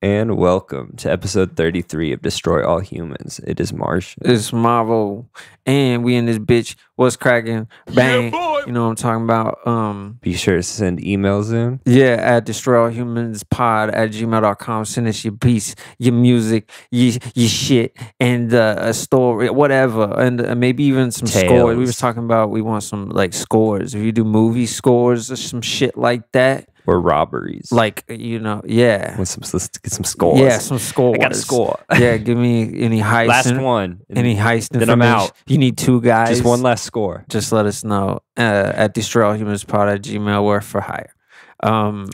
And welcome to episode 33 of Destroy All Humans. It is Mrshn. It's Mavo. And we in this bitch. What's cracking? Bang. Yeah, you know what I'm talking about? Be sure to send emails in. Yeah, at destroyallhumanspod@gmail.com. Send us your beats, your music, your shit, and a story, whatever. And maybe even some scores. We was talking about we want some like scores. If you do movie scores or some shit like that. Or robberies. Like, you know, yeah. Let's get some scores. Yeah, some scores. I got a score. Yeah, give me any heist. Last one. Any heist information. Then I'm out. You need two guys. Just one last score. Just let us know at destroyallhumanspod@gmail. We're for hire. And,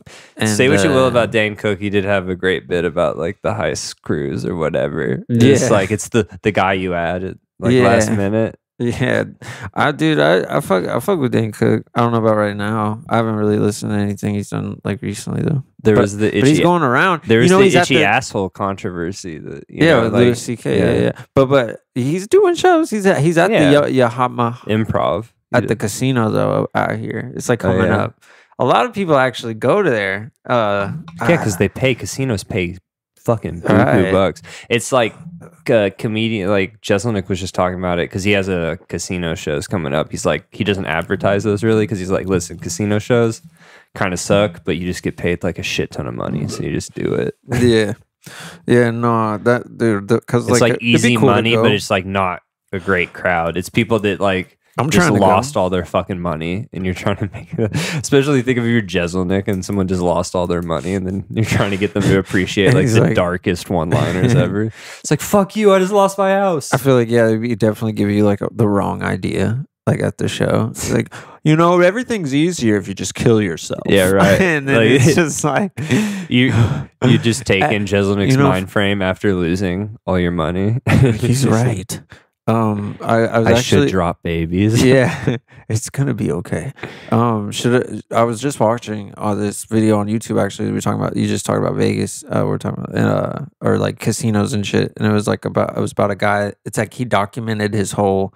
say what you will about Dane Cook. He did have a great bit about like the heist crews or whatever. It's like it's the guy you added like last minute. Yeah, I fuck with Dane Cook. I don't know about right now. I haven't really listened to anything he's done like recently though. There was the itchy, but he's going around. There was the itchy asshole controversy. That with Louis C.K. Yeah. But he's doing shows. He's at the Yahama Improv at the casino though out here. It's like coming up. A lot of people actually go to there. Because casinos pay fucking buku bucks. It's like a comedian, like Jeselnik was just talking about it because he has a casino shows coming up. He's like, he doesn't advertise those really because he's like, listen, casino shows kind of suck, but you just get paid like a shit ton of money, so you just do it. No, that dude, because it's like easy cool money, but it's like not a great crowd. It's people that like just lost all their fucking money, and you're trying to make it. Especially think of your Jeselnik and someone just lost all their money, and then you're trying to get them to appreciate like the darkest one-liners ever. It's like, fuck you, I just lost my house. I feel like we definitely give you like the wrong idea. Like at the show, it's like, everything's easier if you just kill yourself. Yeah, right. And then it's just like you just take in Jeselnik's mind frame after losing all your money. He's right. I should drop babies. Yeah, it's gonna be okay. I was just watching this video on YouTube. Actually, you just talked about Vegas. We're talking about or like casinos and shit. And it was about a guy. It's like he documented his whole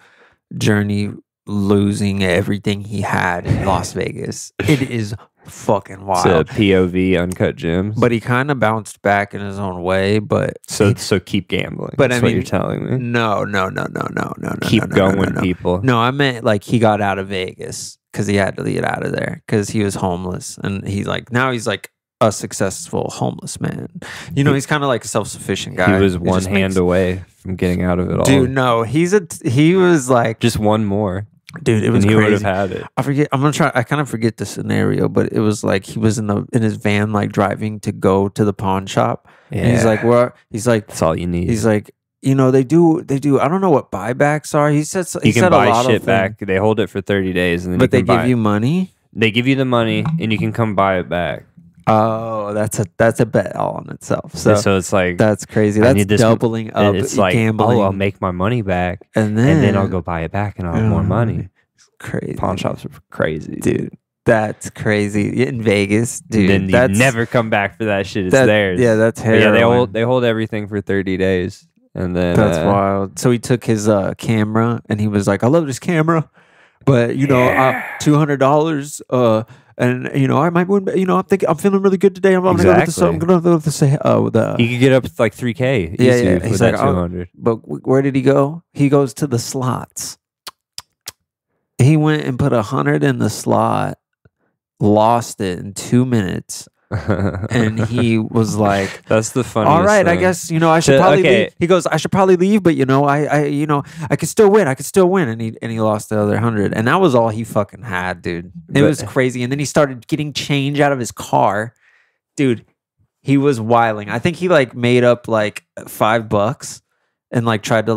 journey losing everything he had in Las Vegas. It is fucking wild. It's a POV uncut gems. But he kind of bounced back in his own way. But so keep gambling. But that's what you're telling me. No. Keep going, people. No, I meant like he got out of Vegas because he had to get out of there because he was homeless, and he's like a successful homeless man. He's kind of like a self-sufficient guy. He was one hand away from getting out of it all. Dude, no, he was like just one more. Dude, it was crazy. He would have had it. I forget. I'm gonna try. I kind of forget the scenario, but it was like he was in his van, like driving to go to the pawn shop. Yeah. And he's like, "What?" He's like, "That's all you need." He's like, they do. I don't know what buybacks are. He said you can buy shit back. They hold it for 30 days, and then they give you money. They give you the money, and you can come buy it back. Oh, that's a bet all on itself. So it's like that's crazy. That's doubling up. It's like, gambling. I'll make my money back, and then I'll go buy it back, and I'll have more money. It's crazy. Pawn shops are crazy, dude. That's crazy in Vegas, dude. And then you never come back for that shit. It's theirs. Yeah, that's heroin. Yeah, they hold everything for 30 days, and then that's wild. So he took his camera, and he was like, "I love this camera, but $200." And I might win. I'm feeling really good today. I'm gonna go with I'm gonna go with the. He could get up to like 3K. Yeah. He's like 200. But where did he go? He goes to the slots. He went and put 100 in the slot, lost it in 2 minutes, And he was like, "That's the funniest. All right, thing. I guess I should probably leave." He goes, "I should probably leave, but I could still win. I could still win." And he lost the other 100, and that was all he fucking had, dude. It was crazy. And then he started getting change out of his car, dude. He was wiling. I think he like made up like $5 and like tried to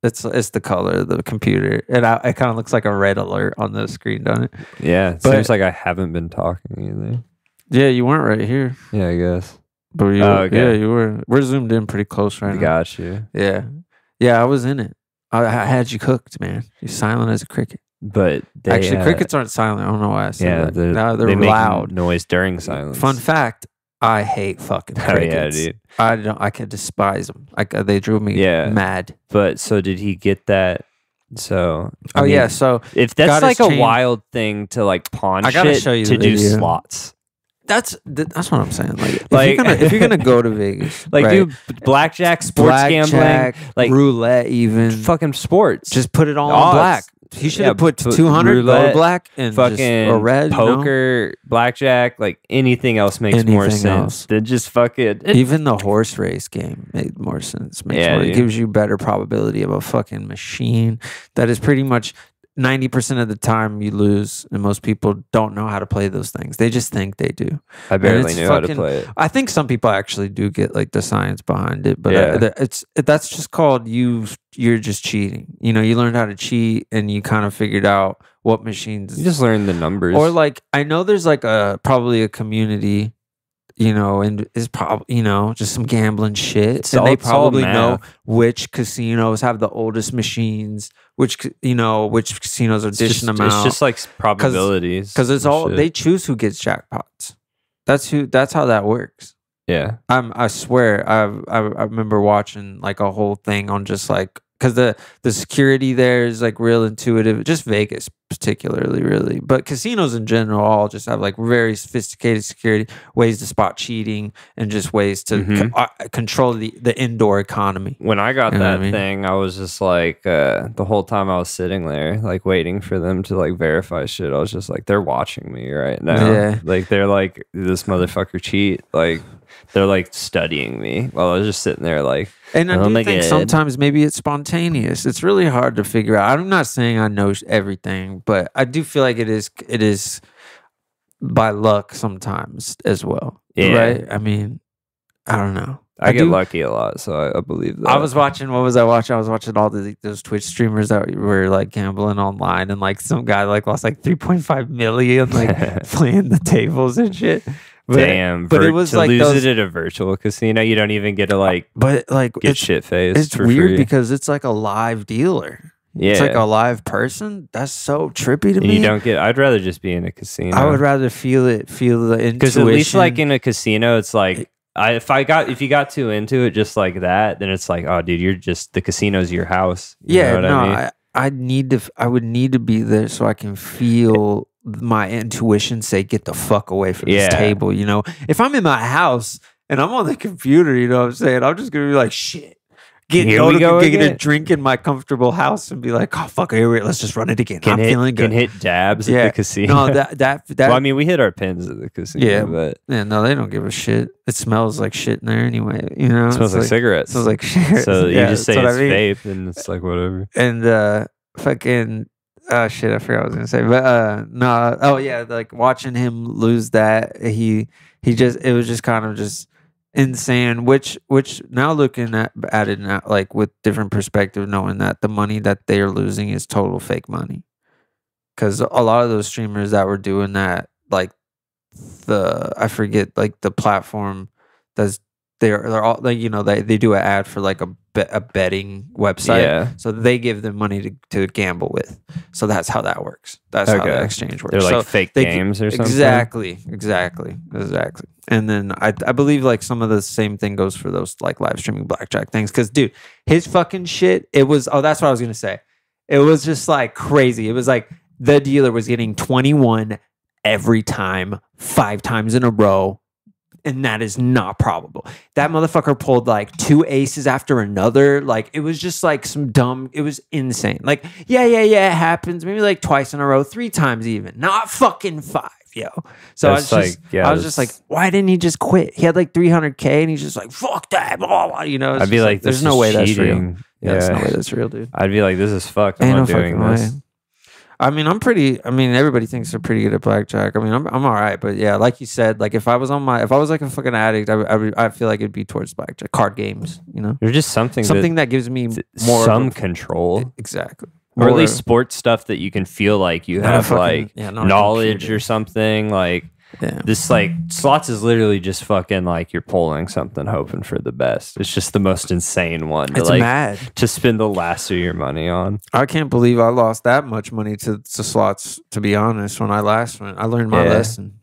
it's the color of the computer, and it kind of looks like a red alert on the screen, doesn't it? Yeah, it seems like I haven't been talking either. Yeah, you weren't right here. Yeah, I guess. But yeah, you were. We're zoomed in pretty close right now. Got you. Yeah, I was in it. I had you cooked, man. You're silent as a cricket. But actually, crickets aren't silent. I don't know why I said that. They're loud. Make noise during silence. Fun fact: I hate fucking crickets. Yeah, dude. I can despise them. They drove me mad. But so did he get that? So I mean, so if that's like a wild thing to like pawn shit to do slots. That's what I'm saying. Like if you're gonna go to Vegas, like do blackjack, sports gambling, like roulette, even fucking sports. Just put it all on black. He should have put 200 go black and fucking or red, poker, blackjack, like anything else makes more sense than just fucking. Even the horse race game made more sense. It gives you better probability of a fucking machine that is pretty much 90% of the time you lose, and most people don't know how to play those things. They just think they do. I barely knew how to play it. I think some people actually do get like the science behind it, but that's just called you're just cheating. You learned how to cheat, and you kind of figured out what machines. You just learned the numbers. Or like I know there's like probably a community, and it's probably just some gambling shit, and they probably know which casinos have the oldest machines, which casinos are dishing them out. It's just like probabilities, because it's all they choose who gets jackpots. That's how that works. Yeah, I swear I remember watching like a whole thing on just like, because the security there is like real intuitive, just Vegas particularly, really, but casinos in general all just have like very sophisticated security, ways to spot cheating, and just ways to control the indoor economy. When I got that thing, I was just like the whole time I was sitting there like waiting for them to like verify shit, I was just like, they're watching me right now. Like they're like, this motherfucker cheat, like they're like studying me while I was just sitting there like. And I do think sometimes maybe it's spontaneous. It's really hard to figure out. I'm not saying I know everything, but I do feel like it is by luck sometimes as well. Yeah. Right? I mean, I don't know. I get lucky a lot, so I believe that. I was watching, what was I watching? I was watching all those Twitch streamers that were like gambling online, and like some guy like lost like 3.5 million like playing the tables and shit. Damn, but it was to like lose it at a virtual casino. You don't even get to like, get shit faced. It's weird because it's like a live dealer. Yeah, it's like a live person. That's so trippy to me. You don't get. I'd rather just be in a casino. I would rather feel the intuition. Because at least like in a casino, it's like if you got too into it just like that, then it's like, oh, dude, you're just the casino's your house. You know what I mean? I would need to be there so I can feel my intuition say, get the fuck away from this table. If I'm in my house and I'm on the computer, you know what I'm saying, I'm just gonna be like, shit, get a drink in my comfortable house and be like, oh fuck, let's just run it again. I'm feeling good. Can hit dabs at the casino. No, that well, I mean, we hit our pins at the casino. Yeah, but no, they don't give a shit. It smells like shit in there anyway. It smells like cigarettes. It smells like shit. So you just say it's vape, and it's like whatever. And fucking. Oh shit, I forgot what I was gonna say. But no, oh yeah, like watching him lose that, it was just kind of just insane. Which now looking at it now, like with different perspective, knowing that the money that they are losing is total fake money. Because a lot of those streamers that were doing that, like I forget like the platform that's they're all like, they do an ad for like a betting website, so they give them money to gamble with. So that's how that works. That's how the exchange works. They're like fake games or something. Exactly. And then I believe like some of the same thing goes for those like live streaming blackjack things. Because dude, his fucking shit, it was that's what I was gonna say. It was just like crazy. It was like the dealer was getting 21 every time, 5 times in a row. And that is not probable. That motherfucker pulled like 2 aces after another. Like it was just like it was insane. Like, yeah, it happens. Maybe like twice in a row, 3 times even. Not fucking 5. yo. So That's I was just like, why didn't he just quit? He had like 300K, and he's just like, fuck that, blah, blah, you know. I'd be like, there's no way that's real. Yeah, there's no way that's real, dude. I'd be like, this is fucked. I'm Ain't not no doing fucking this. way. I mean, everybody thinks they're pretty good at blackjack. I mean, I'm all right, but yeah, like you said, like if I was like a fucking addict, I feel like it'd be towards blackjack, card games, you know. There's just something that gives me more some control, exactly, or at least sports stuff that you can feel like you have knowledge or something. Like this, like slots is literally just fucking like you're pulling something, hoping for the best. It's just the most insane one. It's mad to spend the last of your money on. I can't believe I lost that much money to slots. To be honest, when I last went, I learned my lesson.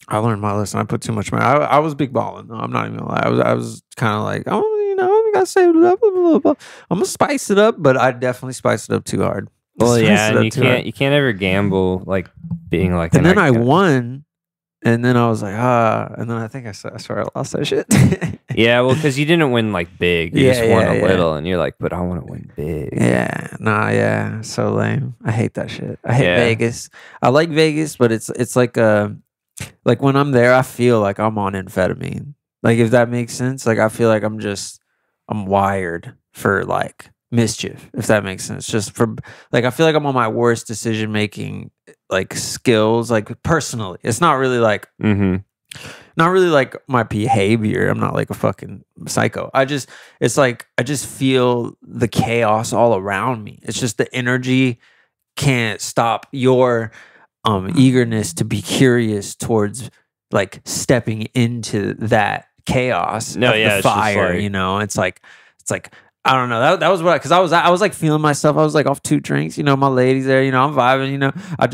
I put too much money. I was big balling. No, I'm not even gonna lie. I was kind of like, oh, you know, we gotta save it up a little bit. I'm gonna spice it up, but I definitely spiced it up too hard. Well, yeah, and you can't ever gamble like being like. And then I won. And then I was like, and then I think I swear I lost that shit. Yeah, well, because you didn't win like big. You just won a little, and you're like, but I want to win big. Yeah, so lame. I hate that shit. I hate Vegas. I like Vegas, but it's like when I'm there, I feel like I'm on amphetamine. Like, if that makes sense. Like, I feel like I'm wired for like mischief, if that makes sense. Just for like, I feel like I'm on my worst decision making like skills, like personally. It's not really like not really like my behavior. I'm not like a fucking psycho. I just feel the chaos all around me. It's just the energy can't stop your eagerness to be curious towards like stepping into that chaos of the fire, you know. It's like I don't know. That was what, because I was like feeling myself. I was like off 2 drinks, you know. My lady's there, you know. I'm vibing, you know. I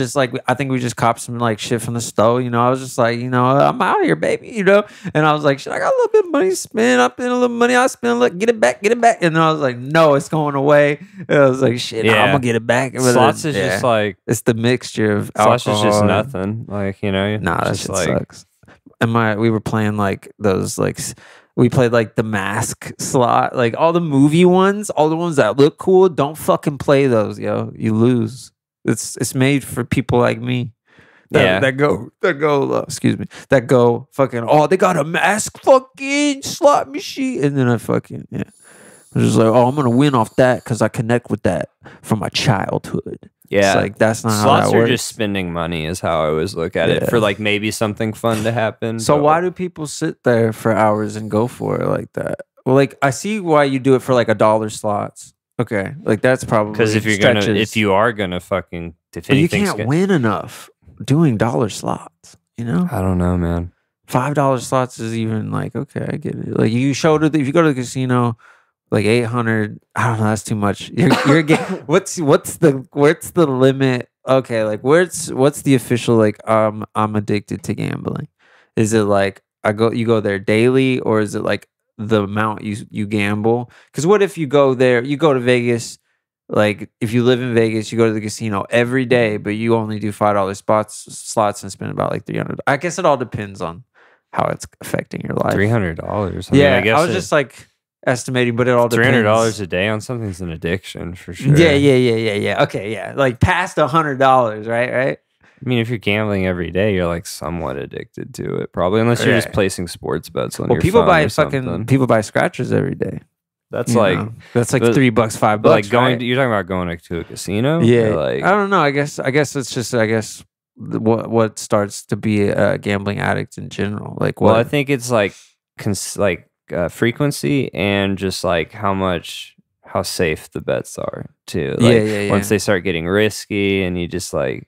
think we just copped some like shit from the stove, you know. I was just like, you know, I'm out here, baby, you know. And I was like, shit, I got a little bit of money to spend. I spent a little money. I spent. Look, get it back. And then I was like, no, it's going away. And I was like, shit, nah, I'm gonna get it back. But slots is just like, it's the mixture of alcohol. Slots is just nothing, like, you know. Nah, that shit sucks. And we were playing like those like. We played like the mask slot, like all the movie ones, all the ones that look cool. Don't fucking play those, yo. You lose. It's made for people like me. That go fucking, oh, they got a mask fucking slot machine. And then I fucking, I was just like, oh, I'm gonna win off that because I connect with that from my childhood. Yeah, it's like that's not slots how that works. Are just spending money is how I always look at it, for like maybe something fun to happen. So why do people sit there for hours and go for it like that? Well, like I see why you do it for like $1 slots. Okay, like that's probably because if you are gonna fucking, but you can't win enough doing $1 slots. You know, I don't know, man. $5 slots is even like, okay, I get it. Like if you go to the casino. Like 800, I don't know. That's too much. You're getting what's the limit? Okay, like what's the official like? I'm addicted to gambling. Is it like you go there daily, or is it like the amount you gamble? Because what if you go to Vegas? Like if you live in Vegas, you go to the casino every day, but you only do $5 slots and spend about like $300. I guess it all depends on how it's affecting your life. $300. I was just like. Estimating, but it all depends. $300 a day on something's an addiction for sure. Yeah. Okay, yeah, like past $100, right? I mean, if you're gambling every day, you're like somewhat addicted to it, probably, unless you're just placing sports bets on your phone. People buy scratchers every day. That's like $3, $5. Like going, you're talking about going to a casino. Yeah, like, I don't know. I guess it's just what starts to be a gambling addict in general. Like, well, I think it's like frequency and just like how safe the bets are too. Like once they start getting risky and you just like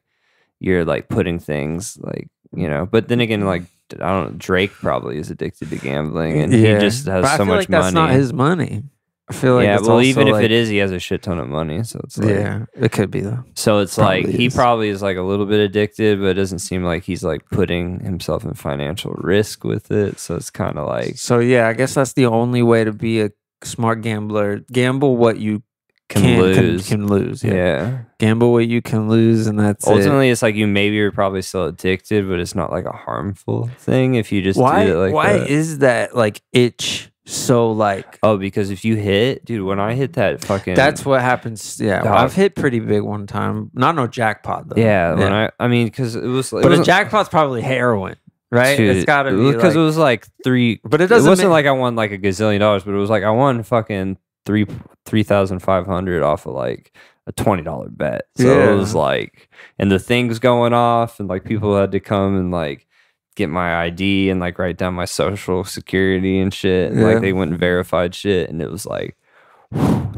you're like putting things like, you know, but then again, like I don't know, Drake probably is addicted to gambling and he just has so much money. That's not his money. I feel like well, even if it is, he has a shit ton of money, so it's like, it could be though. So it's like he probably is like a little bit addicted, but it doesn't seem like he's like putting himself in financial risk with it. So it's kind of like, I guess that's the only way to be a smart gambler. Gamble what you can lose. Yeah, gamble what you can lose, and that's ultimately it's like you're probably still addicted, but it's not like a harmful thing if you just do it like why that. Is that like itch So like, Oh, because if you hit, dude, when I hit that fucking, that's what happens. Yeah, Dog. I've hit pretty big one time. Not no jackpot though. yeah, when I mean, because it was, but a jackpot's probably heroin, right? Dude, It's got to be because it was like three. But it wasn't like I won like $1 gazillion, but it was like I won fucking 3,500 off of like a $20 bet. So it was like, and the things going off, and like people had to come and like get my ID and like write down my social security and shit, and like they went and verified shit, and it was like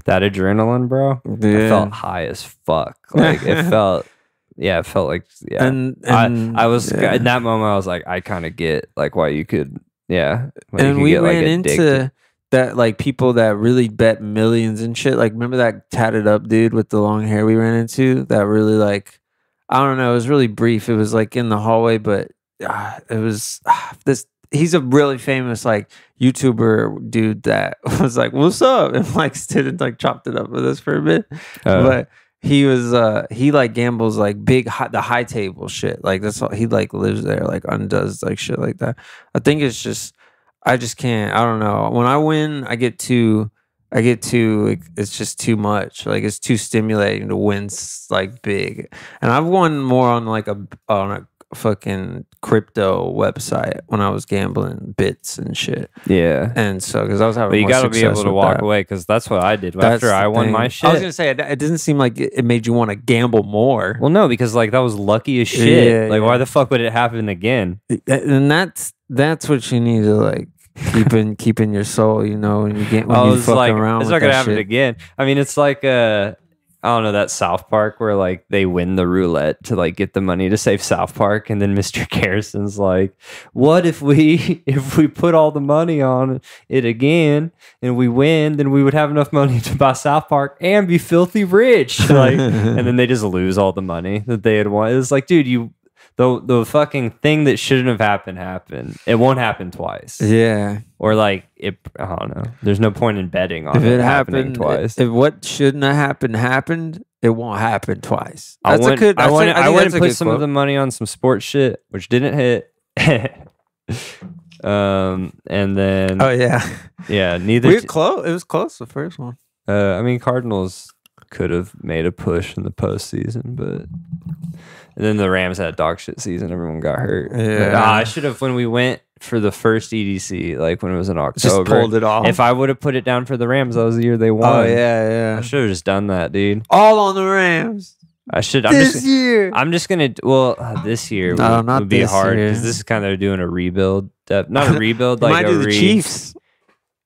that adrenaline, bro. I felt high as fuck. Like it felt. Yeah, it felt like and I was in that moment. I was like, I kind of get like why you could and we ran into that like people that really bet millions and shit. Like remember that tatted up dude with the long hair we ran into? That really like I don't know. It was really brief. It was like in the hallway, but it was this. He's a really famous like YouTuber dude that was like, "What's up?" and like stood and like chopped it up with us for a bit, but. He was he like gambles like big the high table shit, like that's all he like lives there, like undoes like shit like that. I think it's just I just can't, I don't know, when I win I get too it's just too much, like it's too stimulating to win like big. And I've won more on like a fucking crypto website when I was gambling bits and shit. Yeah. And so because I was having but you got to be able to walk away, because that's what I did after I won my shit. I was gonna say it doesn't seem like it made you want to gamble more. Well, no, because like that was lucky as shit. Like why the fuck would it happen again? And that's what you need to like keep in your soul, you know, when you get when you fucking like, around. It's with not gonna that happen shit. again. I mean, it's like I don't know, that South Park where like they win the roulette to like get the money to save South Park, and then Mr. Garrison's like, what if we put all the money on it again and we win, then we would have enough money to buy South Park and be filthy rich. Like, and then they just lose all the money that they had won. It was like, dude, the fucking thing that shouldn't have happened. It won't happen twice. Yeah. Or like I don't know. There's no point in betting on if it happening happened twice. If what shouldn't have happened, it won't happen twice. I That's a good. I went and put good some quote. of the money on some sports shit, which didn't hit. And then neither. We were close. It was close the first one. I mean, Cardinals could have made a push in the postseason, but and then the Rams had a dog shit season. Everyone got hurt. Yeah, but, I should have when we went for the first EDC, like when it was in October. Just pulled it off. If I would have put it down for the Rams, that was the year they won. Oh yeah. I should have just done that, dude. All on the Rams. I should. This year. I'm just gonna. Well, this year would be hard because this is kind of doing a rebuild. Not a rebuild, like might do the Chiefs.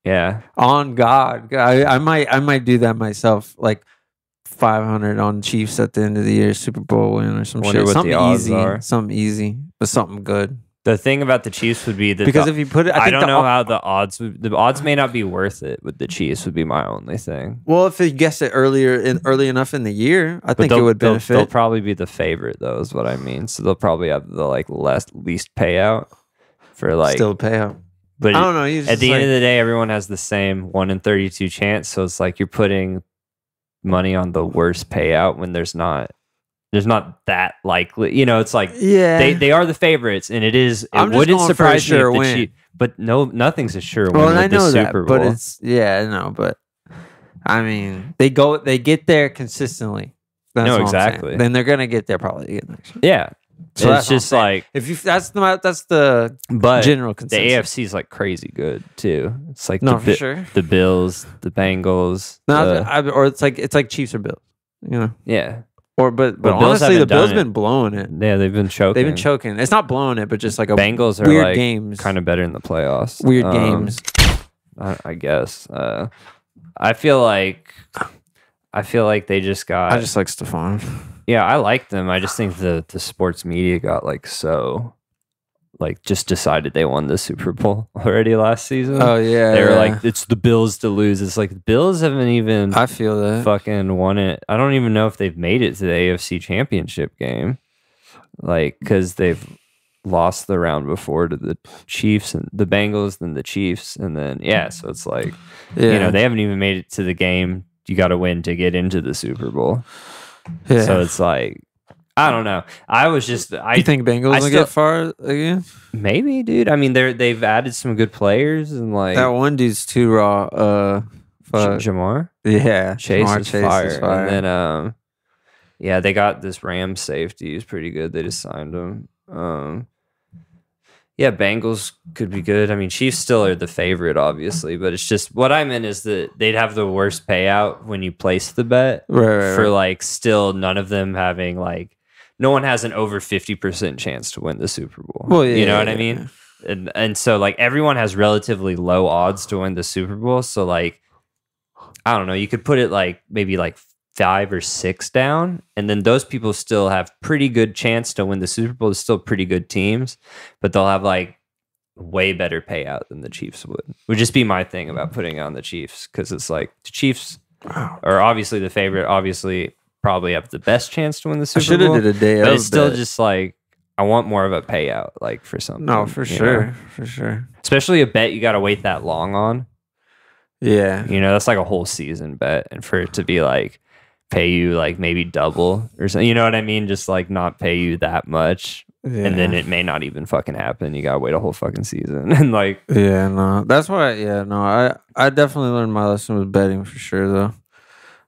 Yeah. On God, I might do that myself. Like 500 on Chiefs at the end of the year, Super Bowl win or some Wonder shit. what Something the odds easy, are. something easy, but something good. The thing about the Chiefs would be that Because if you put it, I don't know how the odds may not be worth it with the Chiefs. Would be my only thing. Well, if you guessed it early enough in the year, I think it would benefit. They'll probably be the favorite, though. Is what I mean. So they'll probably have the like least payout for like still payout. But I don't know. At the end of the day, everyone has the same 1 in 32 chance. So it's like you're putting money on the worst payout when there's not that likely. You know, it's like they are the favorites, and it wouldn't surprise me if the Chiefs. But nothing's a sure win. Well, I know that, Super Bowl. but it's I know, but I mean, they get there consistently. That's no, what exactly. I'm saying. Then they're gonna get there probably again next year. Yeah. So it's just like if you that's the but general the consensus. AFC is like crazy good too. It's like for sure. The Bills, the Bengals, or it's like Chiefs or Bills. You know. Yeah. Or but Bills honestly, the Bills done been blowing it. Yeah, they've been choking. They've been choking. It's not blowing it, but just like a Bengals are weird like games, kind of better in the playoffs. Weird games. I guess. I feel like they just got. I just like Stephon. Yeah, I like them. I just think the sports media got like so, like just decided they won the Super Bowl already last season. Oh yeah, they were like, it's the Bills to lose. It's like the Bills haven't even. I feel that fucking won it. I don't even know if they've made it to the AFC Championship game, like because they've lost the round before to the Chiefs and the Bengals, then the Chiefs, and then so it's like they haven't even made it to the game. You got to win to get into the Super Bowl. Yeah. So it's like I don't know. You think Bengals will get far again? Maybe, dude. I mean, they've added some good players and like that one dude's too raw. Jamar. Yeah, Chase is fire. And then yeah, they got this Rams safety. He's pretty good. They just signed him. Yeah, Bengals could be good. I mean, Chiefs still are the favorite, obviously, but it's just what I meant is that they'd have the worst payout when you place the bet for like still none of them having like no one has an over 50% chance to win the Super Bowl. Well, yeah, you know what I mean? And so like everyone has relatively low odds to win the Super Bowl. So like I don't know, you could put it like maybe like 5 or 6 down, and then those people still have pretty good chance to win the Super Bowl. They're still pretty good teams, but they'll have like way better payout than the Chiefs would just be my thing about putting on the Chiefs, because it's like the Chiefs are obviously the favorite, obviously probably have the best chance to win the Super Bowl. Did a day but it's still just like I want more of a payout, like for something. No, for sure, for sure. Especially a bet you got to wait that long on. Yeah, you know, that's like a whole season bet, and for it to be like pay you like maybe double or something, you know what I mean? Just like not pay you that much, and then it may not even fucking happen. You gotta wait a whole fucking season, and like that's why. I definitely learned my lesson with betting for sure, though.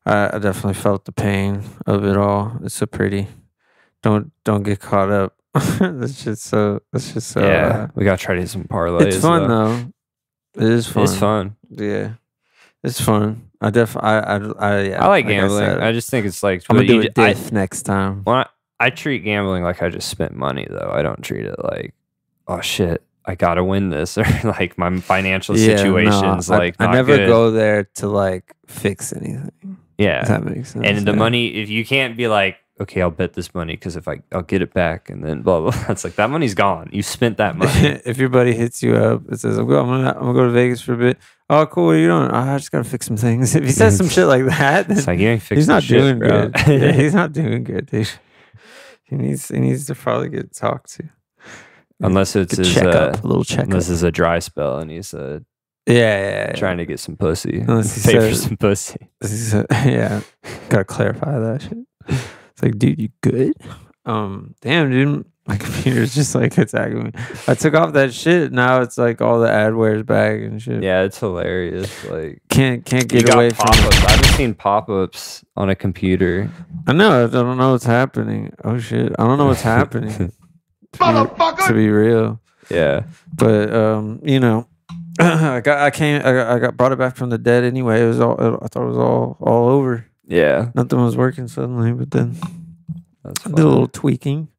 I definitely felt the pain of it all. It's so pretty. Don't get caught up. That's just so. Yeah, we gotta try to hit some parlays. It's fun though. It is fun. It's fun. Yeah, it's fun. I like gambling. I just think it's like I'm gonna do it next time. Well, I treat gambling like I just spent money, though. I don't treat it like, oh shit, I gotta win this, or like my financial situation's like. I never go there to like fix anything. Yeah, if that makes sense. And the money, if you can't be like, okay, I'll bet this money because if I'll get it back, and then blah blah. It's like that money's gone. You spent that money. If your buddy hits you up and says, I'm gonna go to Vegas for a bit. Oh, cool. What are you doing? Oh, I just gotta fix some things. If he says some shit like that, then it's like you ain't fixing. He's not shit, doing bro. good. Yeah, he's not doing good, dude. He needs to probably get talked to. Unless it's his checkup, a little checkup. Unless it's a dry spell and he's trying to get some pussy. Unless he pay for some pussy. Gotta clarify that shit. It's like, dude, you good? Damn, dude. My computer's just like attacking me. I took off that shit. Now it's like all the adware's back and shit. Yeah, it's hilarious. Like can't get away from pop-ups. I've just seen pop-ups on a computer. I know. I don't know what's happening. Oh shit. I don't know what's happening. To be real. Yeah. But you know, I got brought it back from the dead anyway. It was all. I thought it was all over. Yeah. Nothing was working suddenly, but then I did a little tweaking.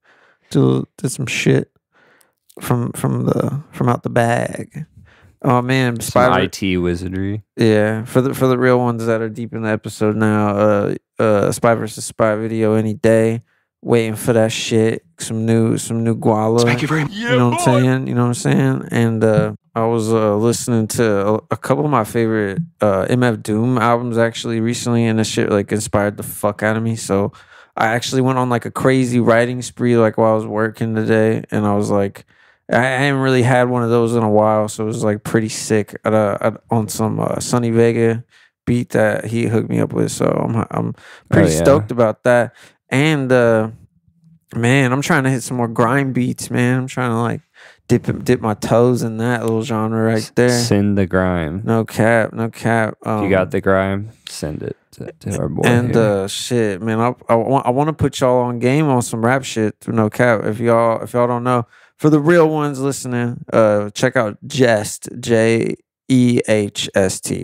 Did some shit from out the bag. Oh man, some IT wizardry. Yeah, for the real ones that are deep in the episode now, Spy versus Spy video any day. Waiting for that shit. Some new guala. Thank you very much. You know what I'm saying? And I was listening to a couple of my favorite MF Doom albums actually recently, and this shit like inspired the fuck out of me. So I actually went on like a crazy writing spree like while I was working today, and I was like, I hadn't really had one of those in a while, so it was like pretty sick on some Sonny Vega beat that he hooked me up with. So I'm pretty stoked about that. And man, I'm trying to hit some more grime beats, man. I'm trying to like dip my toes in that little genre right there. Send the grime. No cap. If you got the grime, send it to our boy. And shit, man, I want to put y'all on game on some rap shit. No cap. If y'all don't know, for the real ones listening, check out Jest, JEHST.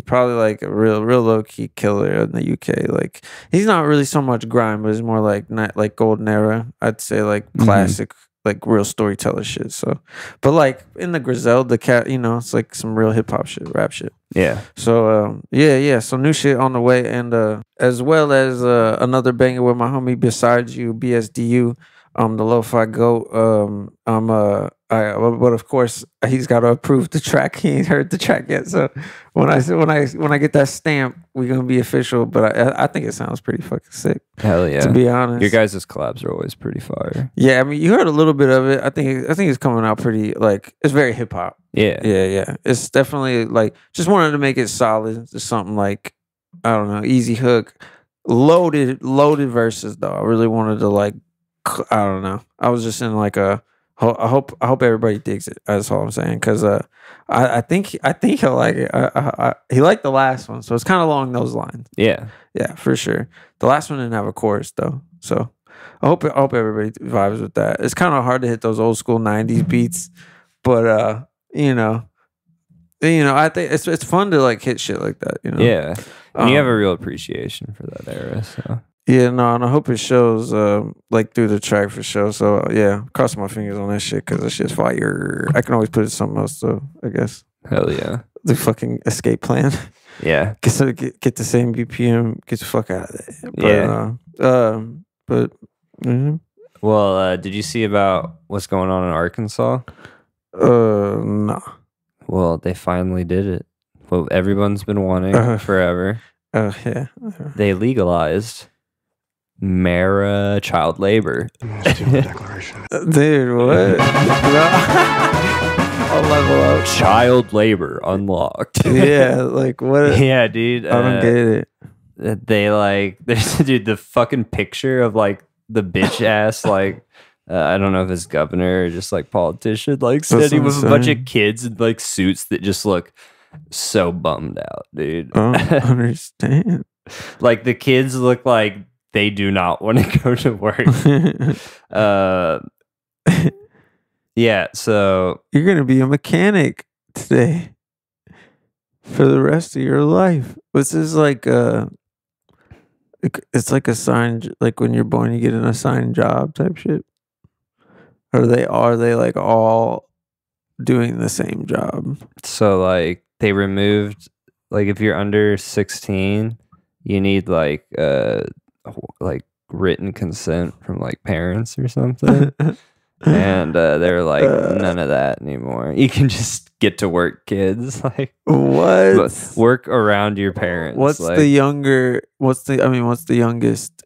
Probably like a real low key killer in the UK. Like he's not really so much grime, but he's more like not like golden era. I'd say like classic, like real storyteller shit. So, but like in the Griselda cat, you know, it's like some real hip hop shit, rap shit. Yeah. So yeah. So new shit on the way, and as well as another banger with my homie Besides You, BSDU. The Lo-Fi Goat. But of course he's got to approve the track. He ain't heard the track yet. So when I get that stamp, we're gonna be official. But I think it sounds pretty fucking sick. Hell yeah! To be honest, your guys' collabs are always pretty fire. Yeah, I mean, you heard a little bit of it. I think it's coming out pretty like it's very hip hop. Yeah. It's definitely like just wanted to make it solid. Just something like I don't know, easy hook, loaded verses though. I really wanted to like I don't know. I was just in like a. I hope everybody digs it. That's all I'm saying. Because I think he'll like it. He liked the last one, so it's kind of along those lines. Yeah, yeah, for sure. The last one didn't have a chorus though, so I hope everybody vibes with that. It's kind of hard to hit those old school '90s beats, but you know, I think it's fun to like hit shit like that. You know, yeah. And you have a real appreciation for that era. So yeah, no, and I hope it shows like through the track for sure. So yeah, crossing my fingers on that shit because that shit's fire. I can always put it something else though, I guess. hell yeah, The fucking escape plan. yeah, Get the same BPM, get the fuck out of there. But Well, did you see about what's going on in Arkansas? no. Well, they finally did it. Well, everyone's been wanting forever. Yeah. They legalized child labor. Dude, what? I'll level up. Child labor unlocked. Yeah, like what? Yeah, dude. I don't get it. They like, there's dude, the fucking picture of like the bitch ass, like, I don't know if it's governor or just like politician, like standing with a bunch of kids in like suits that just look so bummed out, dude. I don't understand. Like the kids look like they do not want to go to work. Yeah, so you're gonna be a mechanic today for the rest of your life. This is like it's like assigned, like when you're born, you get an assigned job type shit. Or are they like all doing the same job? So like they removed, like if you're under 16, you need like written consent from like parents or something. And they're like, none of that anymore. You can just get to work, kids. Like what? Work around your parents. What's like, the youngest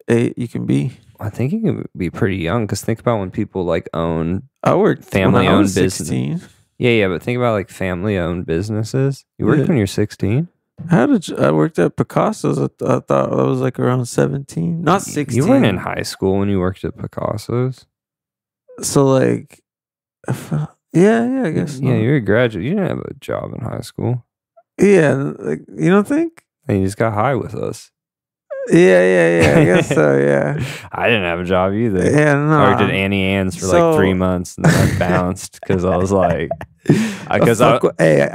age you can be? I think you can be pretty young because think about when people like own family-owned business. Yeah, but think about like family-owned businesses. You worked when you're 16. I worked at Picasso's. I thought I was like around 17, not 16. You weren't in high school when you worked at Picasso's. So like, yeah, I guess. Yeah, you're a graduate. You didn't have a job in high school. Yeah, like you don't think? And you just got high with us. Yeah. I guess so. Yeah. I didn't have a job either. Yeah, no. I worked at Annie Ann's for like 3 months and then I bounced because I was like, I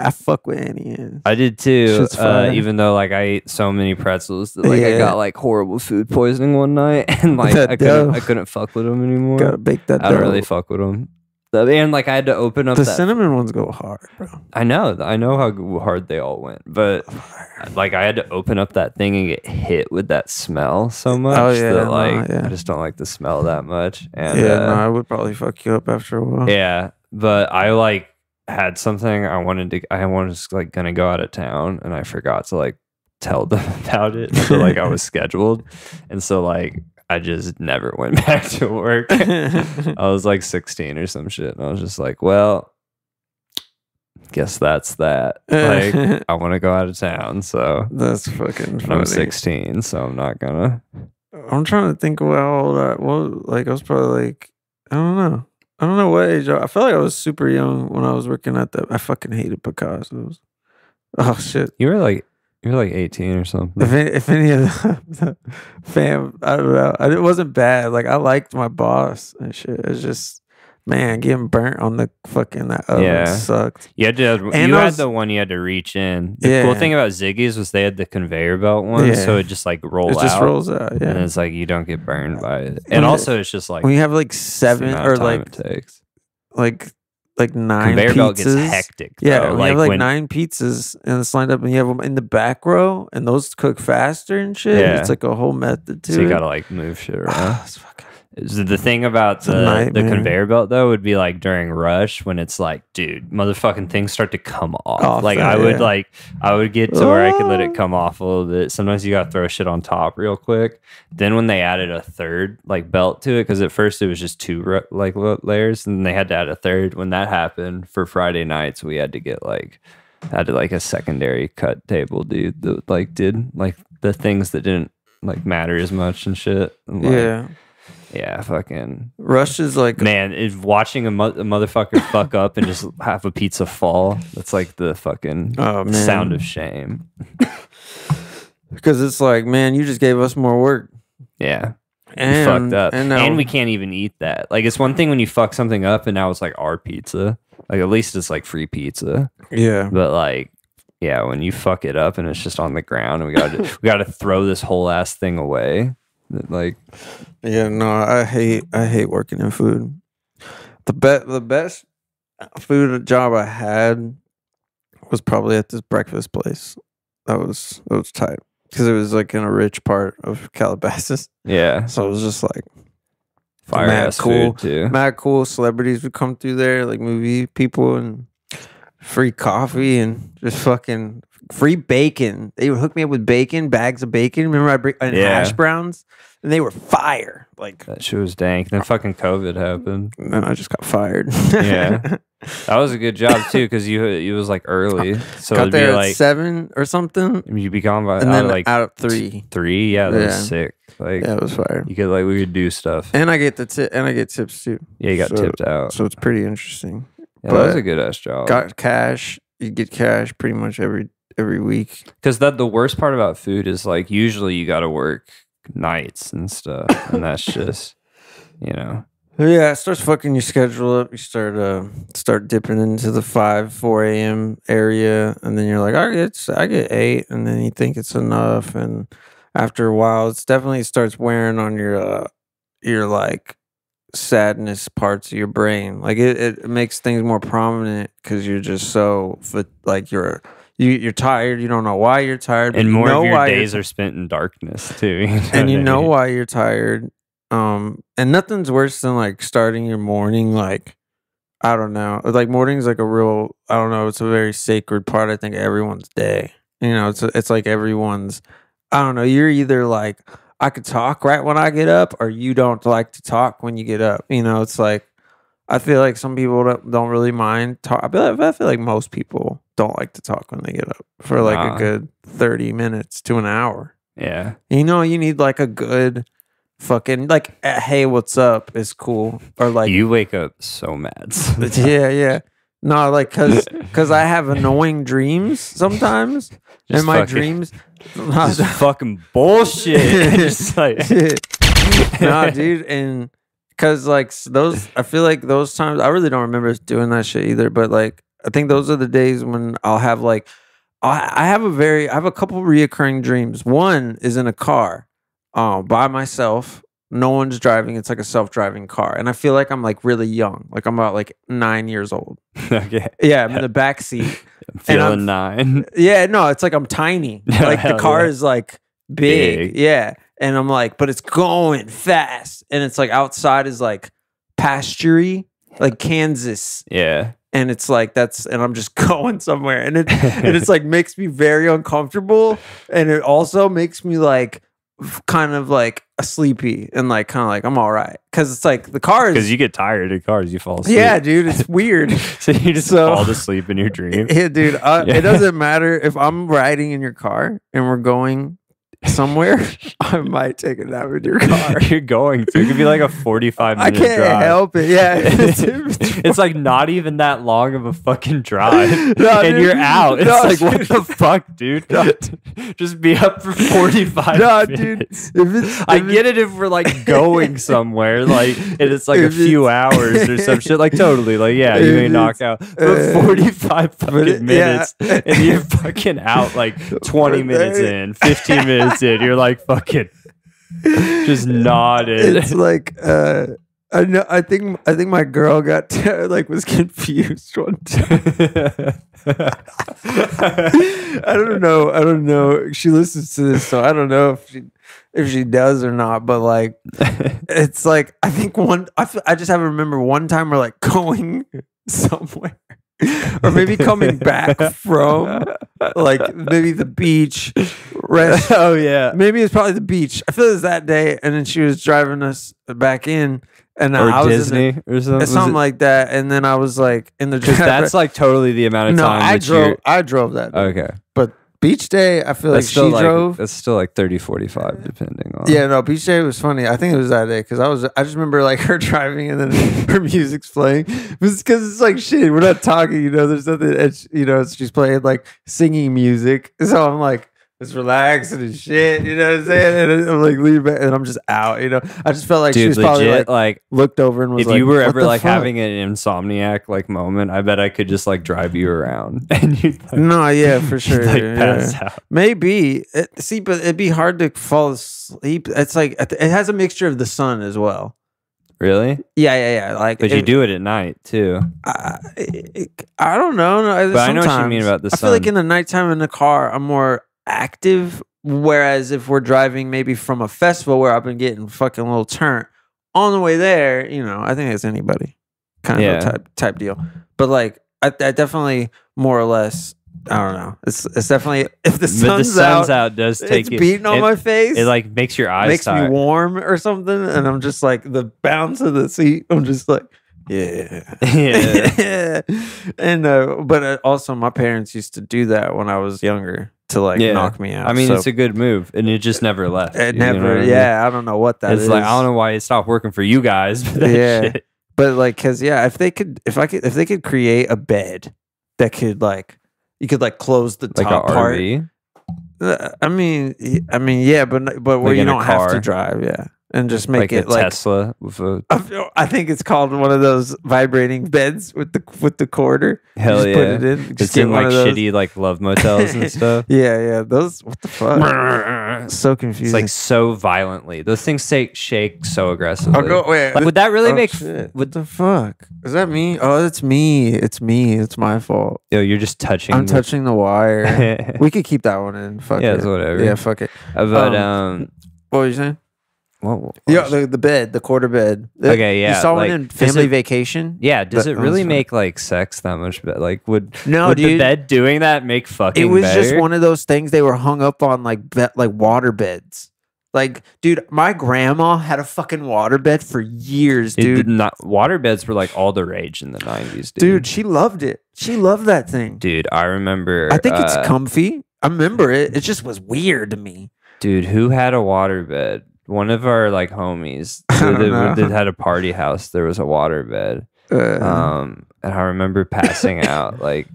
fuck with Annie Ann's. I did too. Even though like I ate so many pretzels that like I got like horrible food poisoning one night and like I couldn't fuck with them anymore. Gotta bake that. I don't really fuck with them. And like I had to open up the cinnamon ones go hard, bro. I know how hard they all went, but like I had to open up that thing and get hit with that smell so much I just don't like the smell that much. And I would probably fuck you up after a while. Yeah, but I like had something I was like gonna go out of town and I forgot to like tell them about it. So like I was scheduled, and so like I just never went back to work. I was like 16 or some shit. And I was just like, well, guess that's that. Like, I want to go out of town. So that's fucking funny. I'm 16, so I'm not gonna. I'm trying to think of how old I was. Like, I was probably like, I don't know what age. I felt like I was super young when I was working at I fucking hated Picasso's. Oh, shit. You're like 18 or something. If any of the fam, I don't know. It wasn't bad. Like I liked my boss and shit. It's just, man, getting burnt on the fucking that oven sucked. You had the one you had to reach in. The cool thing about Ziggy's was they had the conveyor belt one, so it just like rolls out. It just rolls out, and it's like you don't get burned by it. And also, it's just like when you have like 7 or like it takes. Like 9 conveyor pizzas. Belt gets hectic. Though. Yeah, when you have like 9 pizzas and it's lined up, and you have them in the back row, and those cook faster and shit. Yeah. It's like a whole method to it. So you gotta like move shit around. The thing about the conveyor belt though would be like during rush when it's like, dude, motherfucking things start to come off. Like I would get to where I could let it come off a little bit. Sometimes you gotta throw shit on top real quick. Then when they added a third like belt to it, because at first it was just 2 like layers, and they had to add a third. When that happened for Friday nights, we had to get like a secondary cut table, dude. That like did like the things that didn't like matter as much and shit. And, like, Yeah, fucking Rush is like, man. Watching a motherfucker fuck up and just have a pizza fall. That's like the fucking sound of shame. Because it's like, man, you just gave us more work. Yeah. And fucked up. And we can't even eat that. Like, it's one thing when you fuck something up and now it's like our pizza. Like, at least it's like free pizza. Yeah. But like, yeah, when you fuck it up and it's just on the ground and we gotta throw this whole ass thing away. Like, yeah, no, I hate working in food. The best food job I had was probably at this breakfast place. That was tight. Because it was like in a rich part of Calabasas. Yeah. So it was just like fire ass food too. Mad cool celebrities would come through there, like movie people, and free coffee and just fucking free bacon. They would hook me up with bacon, bags of bacon. Remember hash browns? And they were fire. Like, that shit was dank. Then fucking COVID happened. And then I just got fired. Yeah. That was a good job too, because it was like early. So got it'd there be at like 7 or something. You'd be gone by and then like out at 3. 3, yeah, that was sick. Like, yeah, it was fire. You could we could do stuff. And I get I get tips too. Yeah, you got tipped out. So it's pretty interesting. Yeah, that was a good ass job. Got cash. You get cash pretty much every week. Because the worst part about food is like usually you gotta work nights and stuff. And that's just, Yeah, it starts fucking your schedule up. You start dipping into the 4 a.m. area, and then you're like, I get 8, and then you think it's enough, and after a while, it's definitely starts wearing on your like sadness parts of your brain. Like it makes things more prominent because you're just so like you're tired. You don't know why you're tired, and more of your days are spent in darkness too. And you know why you're tired. And nothing's worse than like starting your morning like, I don't know, like morning's like it's a very sacred part, I think, of everyone's day. It's like everyone's, I don't know, you're either like, I could talk right when I get up, or you don't like to talk when you get up. It's like, I feel like some people don't really mind talk. I feel like most people don't like to talk when they get up for like a good 30 minutes to an hour. Yeah. You need like a good fucking like, hey, what's up is cool. Or like, you wake up so mad. Yeah. No, like because I have annoying dreams sometimes. And my dreams just fucking bullshit. Just like nah, dude. And because like those, I feel like those times, I really don't remember doing that shit either, but like I think those are the days when I'll have like I have a couple reoccurring dreams. One is in a car by myself. No one's driving. It's like a self-driving car. And I feel like I'm like really young. Like I'm about like 9 years old. Okay. Yeah, I'm in the back seat. I'm feeling 9. Yeah, no, it's like I'm tiny. Like the car is like big. Yeah. And I'm like, but it's going fast. And it's like outside is like pasturey, like Kansas. Yeah. And it's like and I'm just going somewhere. And it's like makes me very uncomfortable. And it also makes me like kind of like a sleepy and like kind of like I'm all right, because it's like the cars, because you get tired in cars, you fall asleep. Yeah, dude, it's weird. So you just fall asleep in your dream. Yeah, dude. It doesn't matter if I'm riding in your car and we're going somewhere. I might take a nap in your car. You're going to. It could be like a 45-minute drive. I can't help it. Yeah. It's like not even that long of a fucking drive. No, and dude, you're out. It's like, what the fuck, dude? Just be up for 45 minutes. Dude. I get it if we're like going somewhere, like, and it's like a few hours or some shit. Like, totally. Like, yeah, you may knock out. But 45 fucking minutes, and you're fucking out like 20 minutes in, 15 minutes in, you're like fucking just nodded. It's like I know. I think my girl got was confused one time. I don't know. She listens to this, so I don't know if she does or not. But like, it's like I think I just have to remember one time we're like going somewhere. Or maybe coming back from like maybe the beach. Oh yeah, maybe it's probably the beach. I feel it was that day, and then she was driving us back in, and or I was Disney or something like that. And then I was like in the drive. That's like totally the amount of time. I drove that day. Okay, but Beach Day, I feel like she drove. It's still like 30, 45, depending on. Yeah, no, Beach Day was funny. I think it was that day because I just remember like her driving and then her music's playing. Because it's like shit. We're not talking, you know. There's nothing. She's playing like singing music. So I'm like, it's relaxing and shit. You know what I'm saying? And I'm like leaning back and I'm just out. You know, I just felt like she was legit, probably like looked over and was if like, you were ever like having an insomniac like moment, I bet I could just like drive you around and you. Like, no, yeah, for sure. Like pass out. Maybe see, but it'd be hard to fall asleep. It's like it has a mixture of the sun as well. Really? Yeah. Like, but you do it at night too. I don't know. No, but I know what you mean about the sun. I feel like in the nighttime in the car, I'm more active. Whereas if we're driving maybe from a festival where I've been getting fucking little turnt on the way there, you know, I think it's anybody kind of type deal. But like, I definitely more or less. I don't know. It's definitely if the sun's out does take it's beating on my face. It like makes your eyes makes me warm or something, and I'm just like the bounce of the seat. I'm just like, yeah. And but also my parents used to do that when I was younger to like knock me out. I mean, it's a good move, and it just never left. It never. I don't know what that is. It's like I don't know why it stopped working for you guys. But shit. But like, cause if they could create a bed that could like. You could like close the top part. RV? I mean, yeah, but where like you don't have to drive, and just make like it a like Tesla with a. I think it's called one of those vibrating beds with the quarter. Hell you just put it in. It's in like shitty like love motels and stuff. Yeah. Those what the fuck? So confusing. It's like so violently. Those things shake so aggressively. I'll go. Wait, like, would that really make? What the fuck? Is that me? Oh, it's me. It's me. It's my fault. Yo, you're just touching. I'm touching the wire. We could keep that one in. Fuck it. It's whatever. Yeah, fuck it. But what were you saying? What the bed, the quarter bed. Okay, yeah. You saw one in Family Vacation? Yeah, does it really make like sex that much better? Like would dude, the bed doing that make fucking It was better? just one of those things they were hung up on like water beds. Like, dude, my grandma had a fucking water bed for years, dude. Water beds were like all the rage in the 90s, dude. Dude, she loved it. She loved that thing. Dude, I remember. I think it's comfy. I remember it. It just was weird to me. Dude, who had a water bed? One of our like homies that had a party house. There was a water bed, and I remember passing out like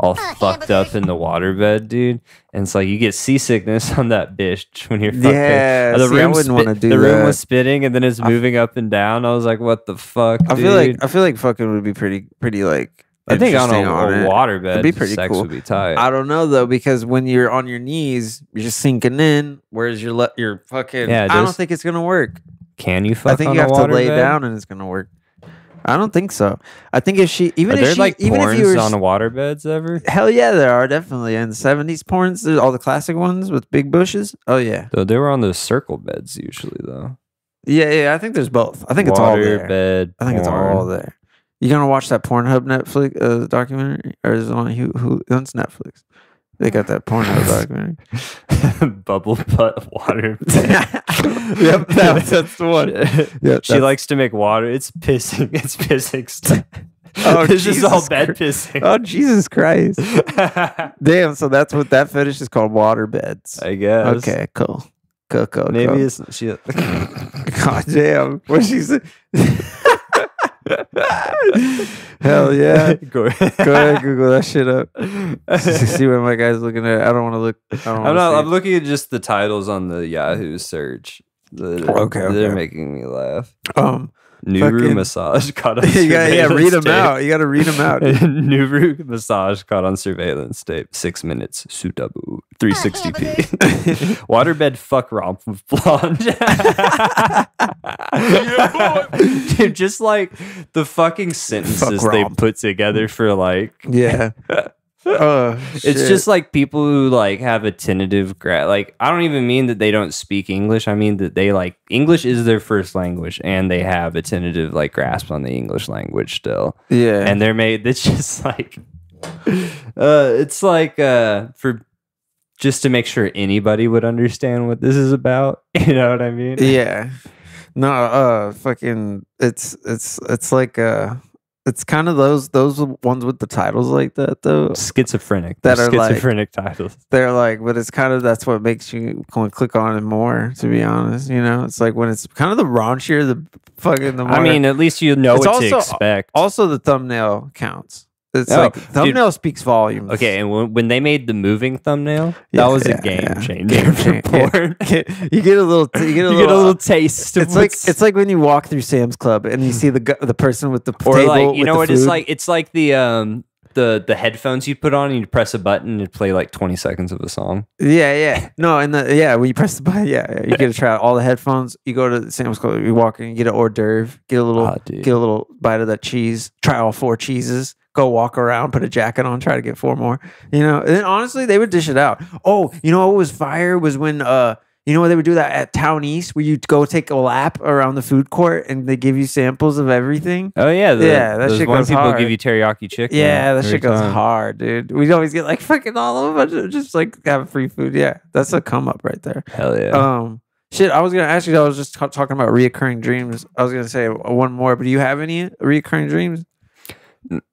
all fucked up in the water bed, dude. And it's like you get seasickness on that bitch when you're fucked up. The room wouldn't want to do that. The room was spinning and then it's moving up and down. I was like, what the fuck? I feel like fucking would be pretty like. I think on a water bed, it'd be pretty sex cool. would be tight. I don't know though, because when you're on your knees, you're just sinking in. Whereas you're fucking. I don't think it's gonna work. Can you fuck? I think on you have a water to lay bed? down and it's gonna work. I don't think so. I think if she Are there like porns on water beds ever? Hell yeah, there are definitely. In the 70s porns, there's all the classic ones with big bushes. Oh yeah. So they were on those circle beds usually though. Yeah. I think there's both. I think it's all there. Bed. I think it's all there. You gonna watch that Pornhub Netflix documentary, or is it on who owns Netflix? They got that Pornhub documentary. Bubble butt water. Yep, that's the one. Yep, she likes to make water. It's pissing. It's pissing stuff. Oh, it's just all bed pissing. Oh, Jesus Christ. Damn, so that's what that fetish is called, water beds. I guess. Okay, cool. Maybe it's she. God damn. What she said. Hell yeah. Go ahead, Google that shit up. See what my guy's looking at. I don't want to look. I'm looking at just the titles on the Yahoo search. They're making me laugh. Nuru massage caught on surveillance read them out. You got to read them out. Nuru massage caught on surveillance tape. 6 minutes. Sutabu. 360p. Waterbed fuck romp with blonde. Dude, just like the fucking sentences they put together for like. Yeah. It's just like people who like have a tentative like I don't even mean that they don't speak English. I mean that they like English is their first language and they have a tentative like grasp on the English language still. Yeah. And it's just like it's like for just to make sure anybody would understand what this is about. You know what I mean? Yeah. No, fucking it's like It's kind of those ones with the titles like that though. Schizophrenic. That are schizophrenic titles. They're like, but it's kind of that's what makes you click on it more. To be honest, you know, it's like when it's kind of the raunchier, the fucking the more. I mean, at least you know what to expect. Also, the thumbnail counts. It's like thumbnail speaks volumes. Okay, and when they made the moving thumbnail, that was a game changer for porn. You get a little, you get a little taste. It's like when you walk through Sam's Club and you see the person with the or table like you know what it's like. It's like the headphones you put on and you press a button and it play like 20 seconds of a song. Yeah. No, and when you press the button, you get to try out all the headphones. You go to Sam's Club, you walk in, you get an hors d'oeuvre, get a little bite of that cheese, try all 4 cheeses. Go walk around, put a jacket on, try to get 4 more. You know, and then honestly, they would dish it out. Oh, you know what was fire was when you know what they would do that at Town East, where you go take a lap around the food court and they give you samples of everything. Oh yeah, that shit goes people hard. Give you teriyaki chicken. Yeah, that shit goes hard, dude. We'd always get like fucking all of them, just like have free food. Yeah, that's a come up right there. Hell yeah. Shit, I was gonna ask you. I was just talking about reoccurring dreams. I was gonna say one more, but do you have any reoccurring dreams?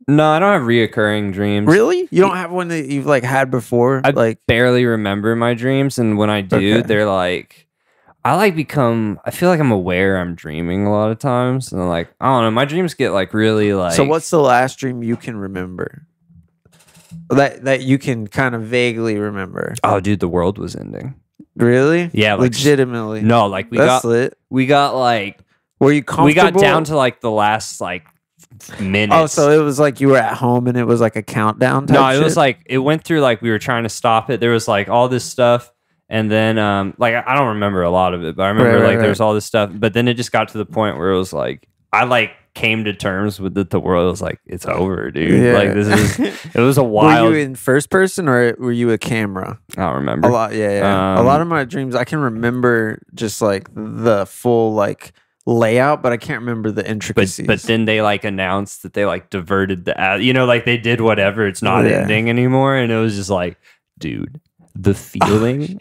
No, I don't have reoccurring dreams. Really? You don't have one that you've like had before? I barely remember my dreams, and when I do, they're like I feel like I'm aware I'm dreaming a lot of times, and like I don't know, my dreams get like really like. So what's the last dream you can remember? That you can kind of vaguely remember. Oh, dude, the world was ending. Really? Yeah, like, legitimately. No, like we got like. Were you comfortable? We got down to like the last like minutes. Oh, so it was like you were at home and it was like a countdown type No, it was like it went through like we were trying to stop it. There was like all this stuff, and then like I don't remember a lot of it, but I remember there was all this stuff. But then it just got to the point where it was like I like came to terms with the world. It was like it's over, dude. Yeah. Like this is it was a wild. Were you in first person or were you a camera? I don't remember a lot. Yeah. A lot of my dreams I can remember just like the full like layout, but I can't remember the intricacies. But then they like announced that they like diverted the ad, you know, like they did whatever, it's not ending anymore, and it was just like, dude, the feeling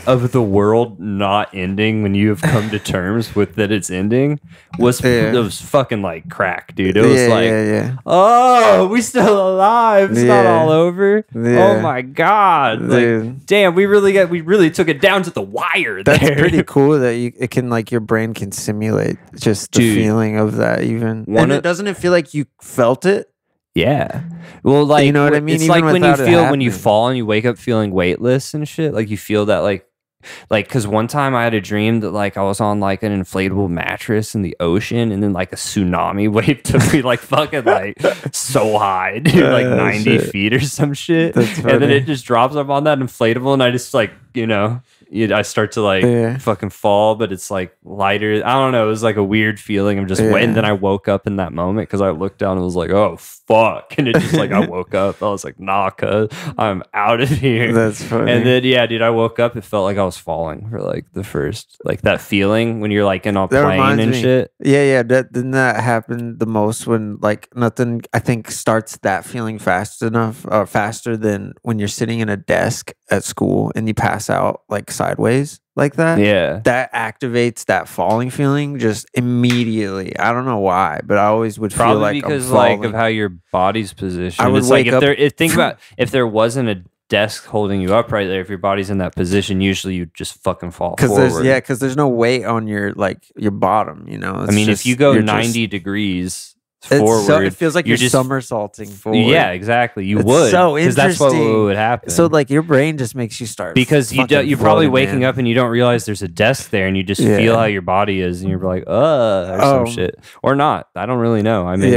of the world not ending when you have come to terms with that it's ending was it was fucking like crack, dude. It was like oh, we still alive, it's not all over. Oh my god, like damn, we really took it down to the wire there. That's pretty cool that it can like your brain can simulate just the feeling of that even. Doesn't it feel like you felt it? Yeah. Well, like, you know what I mean? It's like when you feel when you fall and you wake up feeling weightless and shit. Like you feel that like because one time I had a dream that like I was on like an inflatable mattress in the ocean, and then like a tsunami wave took me like fucking like so high, dude, like 90 feet or some shit. And then it just drops up on that inflatable, and I just like, you know, I start to like fucking fall, but it's like lighter. I don't know. It was like a weird feeling. I'm just waiting. Then I woke up in that moment because I looked down and was like, oh, fuck. And it just like, I woke up. I was like, nah, cuz I'm out of here. That's funny. And then, yeah, dude, I woke up. It felt like I was falling for like the first, like that feeling when you're like in a plane and shit. Yeah. Didn't that happen the most when like nothing, I think, starts that feeling faster than when you're sitting in a desk at school and you pass out like sideways like that. Yeah, that activates that falling feeling just immediately. I don't know why, but I always would feel like because I'm falling. Like of how your body's positioned. I would wake up. Think about if there wasn't a desk holding you up right there. If your body's in that position, usually you just fucking fall forward. Because there's no weight on your bottom. You know, I mean, if you go 90 degrees forward, it feels like you're just somersaulting forward. Yeah, exactly. You it's would, so because that's what would happen. So like your brain just makes you start because you're probably waking up and you don't realize there's a desk there, and you just feel how your body is, and you're like, or some shit, or not. I don't really know. I mean,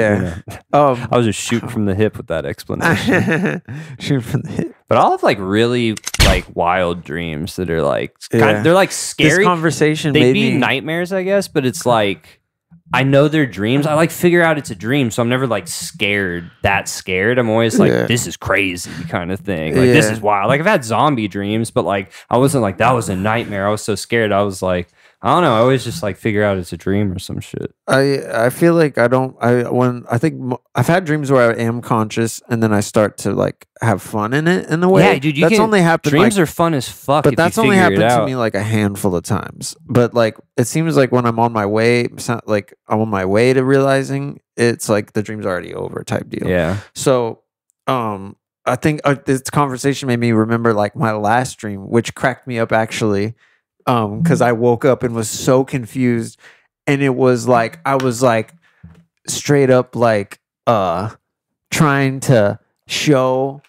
I was just shooting from the hip with that explanation. Shooting from the hip. But I'll have like really like wild dreams that are like they're like scary. This conversation they'd be nightmares, I guess, but it's like. I know they're dreams. I like figure out it's a dream, so I'm never like scared. I'm always like, this is crazy kind of thing. Like this is wild. Like I've had zombie dreams, but like I wasn't like that was a nightmare. I was so scared. I was like, I don't know. I always just like figure out it's a dream or some shit. I feel like I've had dreams where I am conscious and then I start to like have fun in it in a way. Yeah, dude. That's only happened. Dreams are fun as fuck. But if that's you only figure happened it to out. me like a handful of times. But like it seems like when I'm on my way, like I'm on my way to realizing it's like the dream's already over type deal. Yeah. So I think this conversation made me remember like my last dream, which cracked me up actually. Because I woke up and was so confused, and it was like I was like straight up like trying to show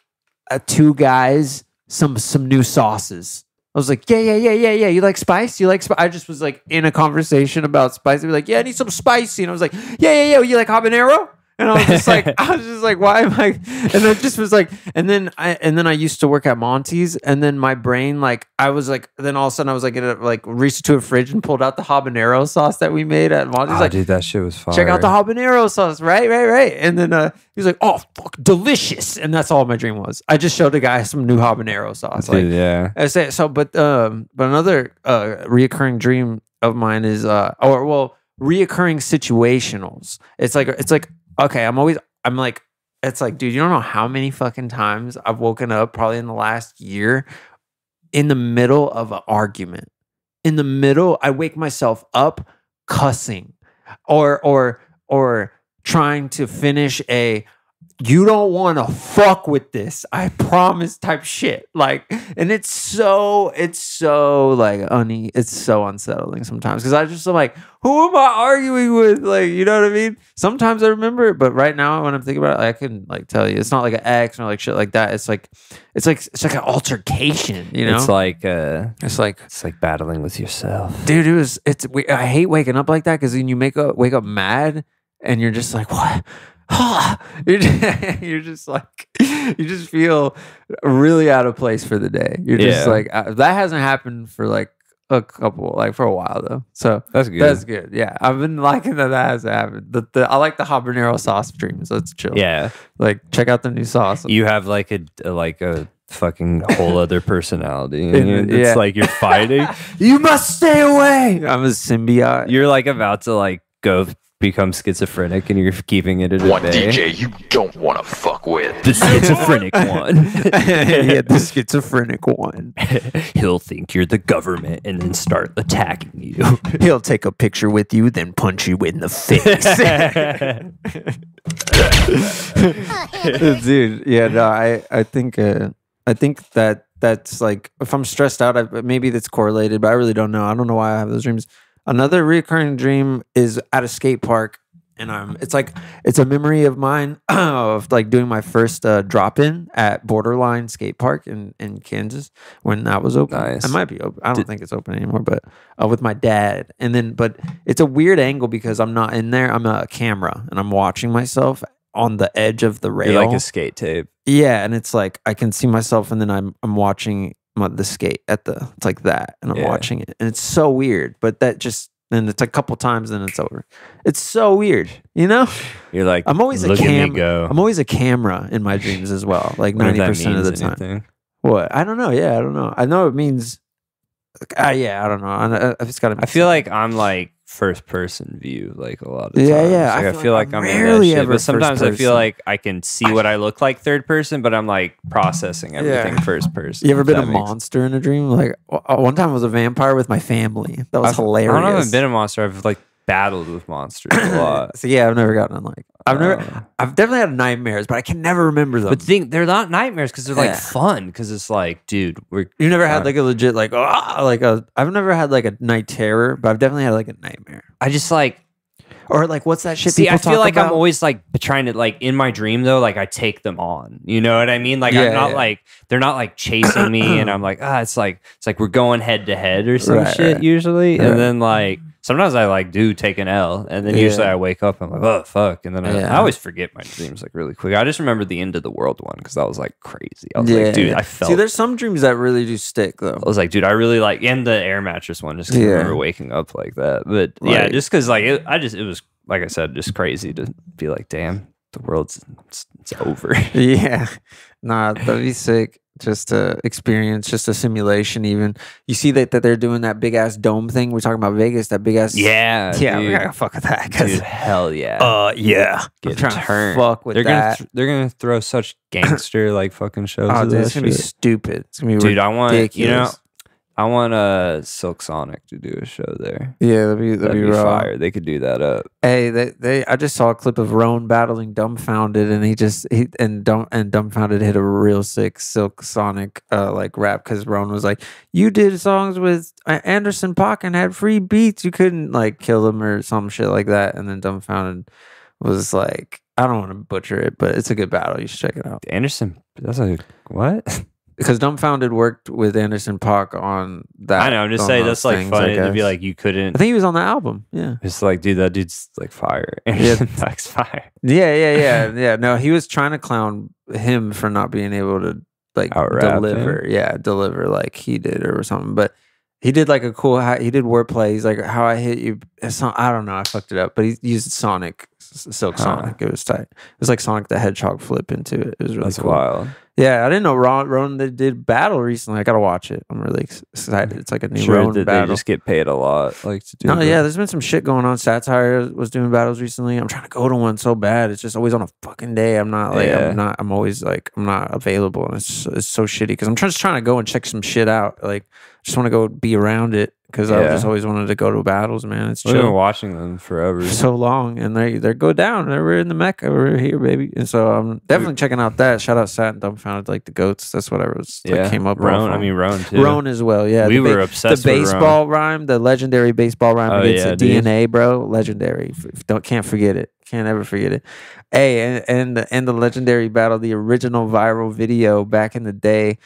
two guys some new sauces. I was like, yeah. You like spice? You like spice? I just was like in a conversation about spice. They were like, yeah, I need some spicy, and I was like, yeah. You like habanero? And I was just like, why am I? And I just was like, and then I used to work at Monty's, and then my brain, like, I was like, then all of a sudden I was like, reached to a fridge and pulled out the habanero sauce that we made at Monty's. Like, dude, that shit was fire. Check out the habanero sauce, right. And then he was like, oh, fuck, delicious. And that's all my dream was. I just showed a guy some new habanero sauce. Dude, yeah. I say so, but another reoccurring dream of mine is, reoccurring situationals. It's like. Okay, it's like, dude, you don't know how many fucking times I've woken up probably in the last year in the middle of an argument. In the middle, I wake myself up cussing or trying to finish you don't want to fuck with this, I promise type shit. Like, and it's so like it's so unsettling sometimes because I just am like, who am I arguing with? Like, you know what I mean? Sometimes I remember it, but right now when I'm thinking about it, I can like tell you it's not like an ex or like shit like that. It's like an altercation, you know? It's like battling with yourself, dude. I hate waking up like that because then you wake up mad and you're just like, what? You're just like, you just feel really out of place for the day. You're just like, that hasn't happened for like for a while though. So that's good. That's good. Yeah, I've been liking that hasn't happened. I like the habanero sauce dreams. Let's chill. Yeah, like check out the new sauce. You have like a fucking whole other personality. It's like you're fighting. You must stay away. I'm a symbiote. You're like about to like go become schizophrenic and you're keeping it at a one bay. DJ you don't want to fuck with. The schizophrenic one. Yeah, the schizophrenic one. He'll think you're the government and then start attacking you. He'll take a picture with you, then punch you in the face. Dude, yeah, no, I think that's like, if I'm stressed out, maybe that's correlated, but I really don't know. I don't know why I have those dreams. Another recurring dream is at a skate park, and it's a memory of mine of like doing my first drop-in at Borderline Skate Park in Kansas when that was open. Nice. It might be open. I don't think it's open anymore, but with my dad. But it's a weird angle because I'm not in there. I'm a camera, and I'm watching myself on the edge of the rail. You're like a skate tape. Yeah, and it's like I can see myself, and then I'm watching the skate it's like that, and I'm watching it, and it's so weird. But and it's a couple times, and it's over. It's so weird, you know. You're like, I'm always look at me go. I'm always a camera in my dreams as well, like 90% of the time. Anything? What? I don't know. Yeah, I don't know. I know it means. Yeah, I don't know. It's got to. I feel like I'm like first person view like a lot of times. Yeah. Like, I feel like I'm rarely in that shit, ever but sometimes first I feel person. like I can see what I look like third person, but I'm like processing everything first person. You ever been a That makes- monster in a dream? Like one time I was a vampire with my family. That was hilarious. I haven't been a monster. I've like battled with monsters a lot. So yeah, I've never gotten like I've definitely had nightmares, but I can never remember them. But they're not nightmares because they're like fun. Because it's like, dude, you never had like a legit I've never had like a night terror, but I've definitely had like a nightmare. I just like. Or like, what's that shit? See, I feel like about? I'm always like trying to like in my dream though, like I take them on. You know what I mean? Like I'm not like they're not like chasing me, and I'm like it's like we're going head to head or some shit usually, and then like sometimes I like do take an L, and then usually I wake up and I'm like, oh fuck, and then I always forget my dreams like really quick. I just remember the end of the world one because that was like crazy. I was like, dude, I felt. See, there's some dreams that really do stick though. I was like, dude, I really like, and the air mattress one just 'cause I remember waking up like that. But yeah, just because like it was like I said, just crazy to be like, damn, the world's it's over. Yeah, nah, that'd be sick. Just a experience, just a simulation. Even you see that they're doing that big ass dome thing. We're talking about Vegas, that big ass. Yeah, yeah. dude. We gotta fuck with that. Dude, hell yeah. Yeah. Get I'm trying turned. to fuck with they're that. they're gonna throw such gangster like fucking shows. Oh, of dude, that it's gonna be shit. stupid. It's gonna be Dude, I want ridiculous. I want Silk Sonic to do a show there. Yeah, that'd be raw. fire. They could do that up. Hey, I just saw a clip of Roan battling Dumbfounded, and Dumbfounded hit a real sick Silk Sonic like rap because Roan was like, "You did songs with Anderson .Paak and had free beats. You couldn't like kill him or some shit like that." And then Dumbfounded was like, "I don't want to butcher it, but it's a good battle. You should check it out." Anderson, that's like what? Because Dumbfounded worked with Anderson .Paak on that. I know. I'm just on saying those that's like things, funny I to be guess. like you couldn't. I think he was on the album. Yeah. It's like, dude, that dude's like fire. Anderson .Paak's fire. Yeah. No, he was trying to clown him for not being able to like Out-rap deliver. Yeah, deliver like he did or something. But he did like a cool. He did wordplay. He's like, "How I hit you." I don't know. I fucked it up. But he used Silk Sonic. It was tight. It was like Sonic the Hedgehog flip into it. It was really That's cool. wild. Yeah, I didn't know Roan did battle recently. I gotta watch it. I'm really excited. It's like a new Sure Roan that battle. they just get paid a lot, like to do. No, yeah, there's been some shit going on. Satire was doing battles recently. I'm trying to go to one so bad. It's just always on a fucking day. I'm not like Yeah. I'm always like I'm not available, and it's so shitty because I'm just trying to go and check some shit out. Like just want to go be around it because I've just always wanted to go to battles, man. It's We've been chill. watching them forever. So long, and they go down. We're in the Mecca. We're here, baby. And so I'm definitely checking out that. Shout out Sat and Dumbfounded, like the goats. That's what I was like, came up Roan. with. I mean, Roan too. Roan as well, yeah. We The were obsessed the with baseball rhyme, the legendary baseball rhyme Oh, against yeah, the dude. DNA, bro. Legendary. Can't forget it. Can't ever forget it. Hey, and the legendary battle, the original viral video back in the day.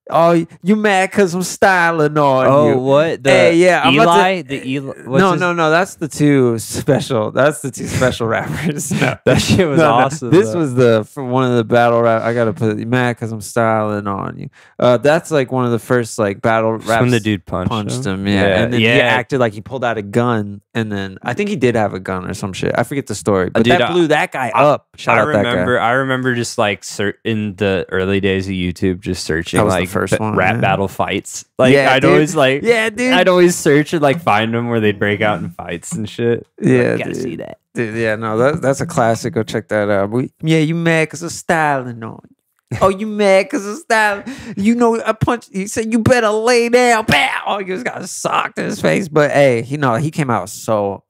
Oh, you mad because I'm styling on you? Oh, what? The Hey, yeah, I'm about Eli? The Eli? No. That's the two special. That's the two special rappers. No. That shit was awesome. This though. was for one of the battle rap. I gotta put it mad because I'm styling on you. That's like one of the first like battle raps. when the dude punched him. Yeah. And then he yeah. acted like he pulled out a gun, and then I think he did have a gun or some shit. I forget the story, but Dude, that blew that guy up. Shout out that guy. I remember just like in the early days of YouTube, just searching That was the like first one, rap yeah. battle fights. Like Yeah, I'd dude. always like, Yeah, dude. I'd always search and like find them where they'd break out in fights and shit. Yeah, Like, gotta dude. see that. Dude, yeah, no, that's a classic. Go check that out. You mad because I'm styling on you. Oh, you mad because I'm styling? You know, I punched. He said, you better lay down. Pow! Oh, he just got socked in his face. But hey, he came out so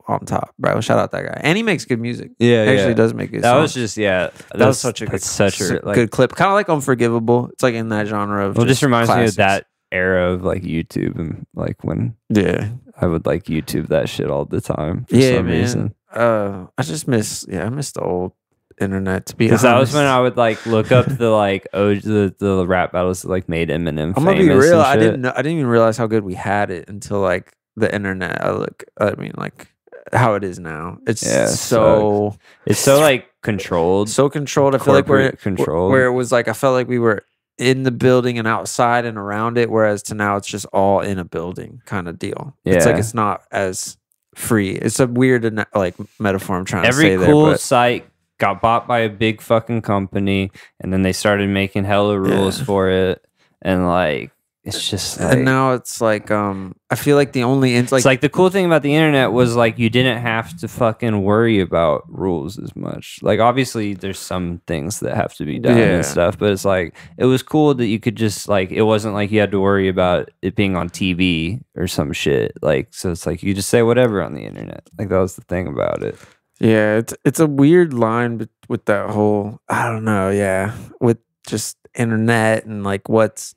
on top, bro. Shout out that guy. And he makes good music. Yeah, He actually does make good That songs. was just that was such a good clip. Kind of like Unforgivable. It's like in that genre of. Well, it just reminds me classics. of that era of like YouTube and like when Yeah. I would like YouTube that shit all the time for Yeah, some man. reason. I just miss. Yeah, I miss the old internet. To be Because honest, that was when I would like look up the like the rap battles that like made Eminem I'm gonna be famous real. and I shit. didn't even realize how good we had it until like the internet. I mean, like how it is now. It's Yeah, so It's so like controlled. so controlled. I feel like corporate controlled. where it was like I felt like we were in the building and outside and around it. Whereas to now it's just all in a building kind of deal. It's like Yeah. it's not as free. It's a weird like metaphor I'm trying Every to say cool there. But site got bought by a big fucking company, and then they started making hella rules Yeah. for it, and like it's just like, and now it's like I feel like the only it's like the cool thing about the internet was like you didn't have to fucking worry about rules as much. Like obviously there's some things that have to be done Yeah. and stuff, but it's like it was cool that you could just like it wasn't like you had to worry about it being on TV or some shit. Like so it's like you just say whatever on the internet. Like that was the thing about it. Yeah, it's a weird line with that whole I don't know, yeah, with just internet and like what's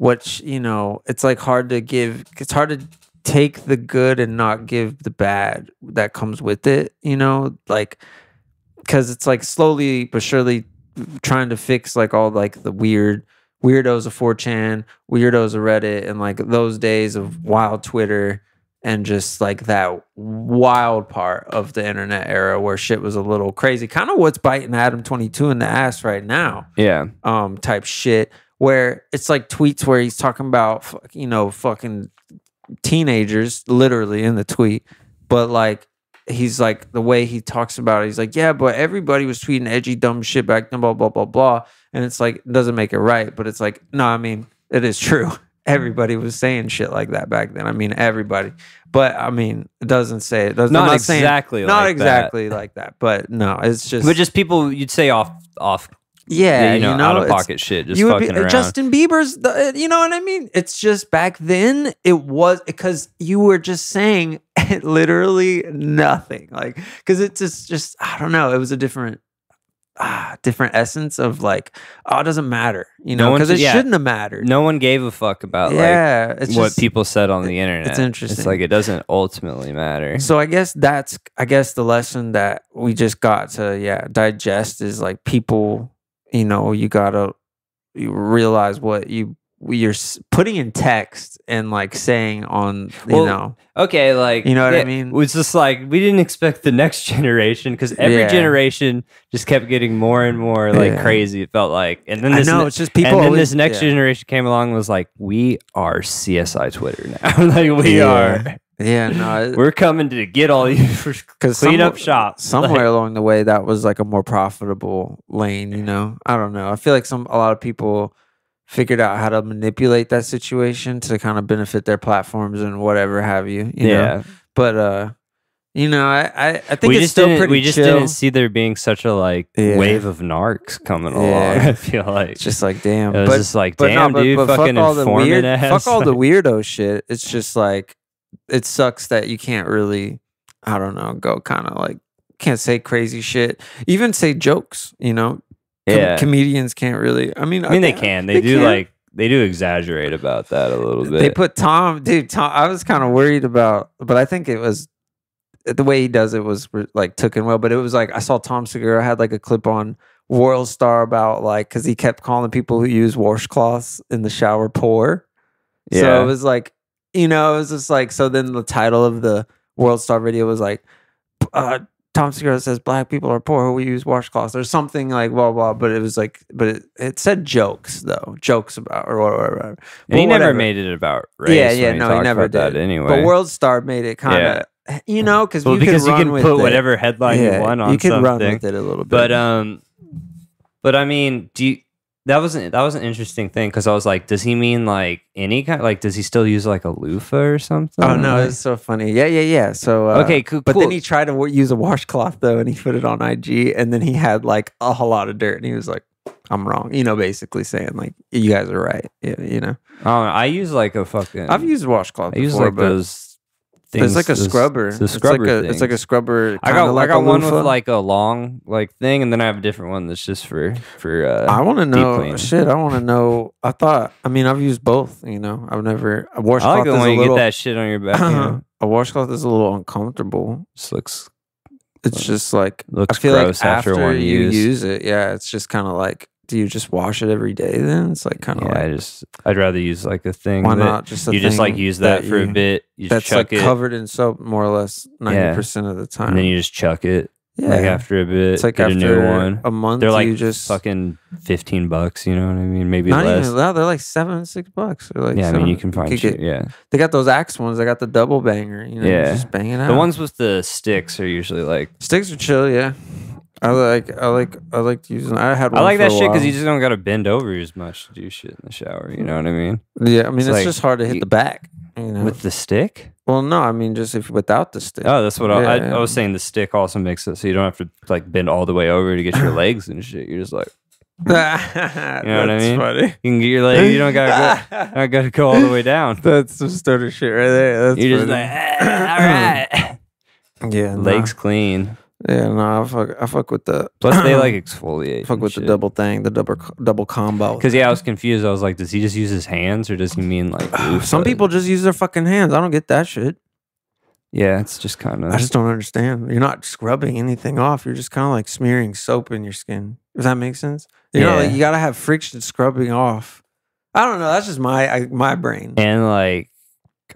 it's like hard to give. It's hard to take the good and not give the bad that comes with it, like because it's like slowly but surely trying to fix like all like the weirdos of 4chan, weirdos of Reddit, and like those days of wild Twitter. And just like that wild part of the internet era where shit was a little crazy, kind of what's biting Adam 22 in the ass right now, Yeah. type shit. Where it's like tweets where he's talking about fucking teenagers, literally in the tweet, but like he's like, the way he talks about it, he's like, yeah, but everybody was tweeting edgy, dumb shit back then, blah, blah, blah, blah. And it's like, it doesn't make it right. But it's like, no, I mean, it is true. Everybody was saying shit like that back then. I mean, everybody. But I mean, it doesn't say it. Doesn't, not exactly like that. But no, it's just. But just people, you'd say off. Yeah, out of pocket shit, just fucking around. Justin Bieber's, you know what I mean? It's just back then, it was because you were just saying literally nothing, like because it's just I don't know. It was a different essence of like, oh, it doesn't matter, because it shouldn't have mattered. No one gave a fuck about what people said on the internet. It's interesting. It's like it doesn't ultimately matter. So I guess the lesson that we just got to digest is like people. You gotta realize what you're putting in text and like saying on, okay, like what I mean. It's just like we didn't expect the next generation because every generation just kept getting more and more like crazy. It felt like, and then it's just people. And then this next generation came along and was like, we are CSI Twitter now. Like we are. Yeah, no, we're coming to get all you for clean up shop. Somewhere along the way, that was like a more profitable lane. I don't know. I feel like a lot of people figured out how to manipulate that situation to kind of benefit their platforms and whatever have you. You know? But I think it's still pretty. We just didn't see there being such a wave of narcs coming along. I feel like it's just like damn. It was just like damn, dude. But fucking fuck all the weird, ass. fuck all the weirdo shit. It's just like. It sucks that you can't really, I don't know, go kind of like, can't say crazy shit. Even say jokes, comedians can't really. I mean, they can. They do exaggerate about that a little bit. They put Tom, I was kind of worried about, but I think it was, the way he does it was like took in well. But it was like, I saw Tom Segura had like a clip on World Star about like, because he kept calling people who use washcloths in the shower poor. Yeah. So it was like, it was just like, so then the title of the World Star video was like, Tom Segura says black people are poor who use washcloths or something like blah, blah. But it was like, it said jokes though, jokes about or whatever. And he never made it about race. Yeah, no, he never did. That anyway. But World Star made it kind of, because you can put whatever headline you want on something. You can run with it a little bit. But I mean, that was an interesting thing because I was like, does he mean like any kind? Like, does he still use like a loofah or something? Oh no, it's so funny. Yeah. So okay, cool. But then he tried to use a washcloth though, and he put it on IG, and then he had like a whole lot of dirt, and he was like, "I'm wrong," basically saying like, "You guys are right." Yeah. I use like a fucking. I've used washcloth. I use like those. It's like a scrubber. It's like a scrubber. I got one with like a long like thing, and then I have a different one that's just for. I want to know shit. I want to know. I've used both. I've never a washcloth. I like it when you get that shit on your back. A washcloth is a little uncomfortable. Just looks. It's just like looks I feel gross like after one you use it. Yeah, it's just kind of like. Do you just wash it every day then? It's like kind of I'd rather use like a thing. Why not just a you thing just like use that for a bit. You that's just chuck like it. covered in soap more or less 90% of the time. And then you just chuck it. Yeah. Like after a bit, it's like get after a new one. A month. They're like you just fucking $15. You know what I mean? Maybe not less. Even that. They're like $7-6. They're like I mean you can find shit. They got those axe ones. They got the double banger. Just bang it out. The ones with the sticks are usually like sticks are chill. Yeah. I like using. I had. One I like for that a shit because while. you just don't gotta bend over as much to do shit in the shower. You know what I mean? Yeah, I mean it's like, just hard to hit the back. With the stick. Well, no, I mean just if without the stick. Oh, that's what I was saying. The stick also makes it so you don't have to like bend all the way over to get your legs and shit. You're just like. You know what I mean? Funny. You can get your leg. You don't gotta go all the way down. That's some stoner shit right there. That's You're funny. just like, all right. Yeah, legs clean. Yeah, no, I fuck with the. Plus, they like exfoliate. Fuck with the double thing, the double combo. Because I was confused. I was like, does he just use his hands or does he mean like? Some people just use their fucking hands. I don't get that shit. Yeah, it's just kind of. I just don't understand. You're not scrubbing anything off. You're just kind of like smearing soap in your skin. Does that make sense? You know, like you gotta have friction scrubbing off. I don't know. That's just my brain. And like,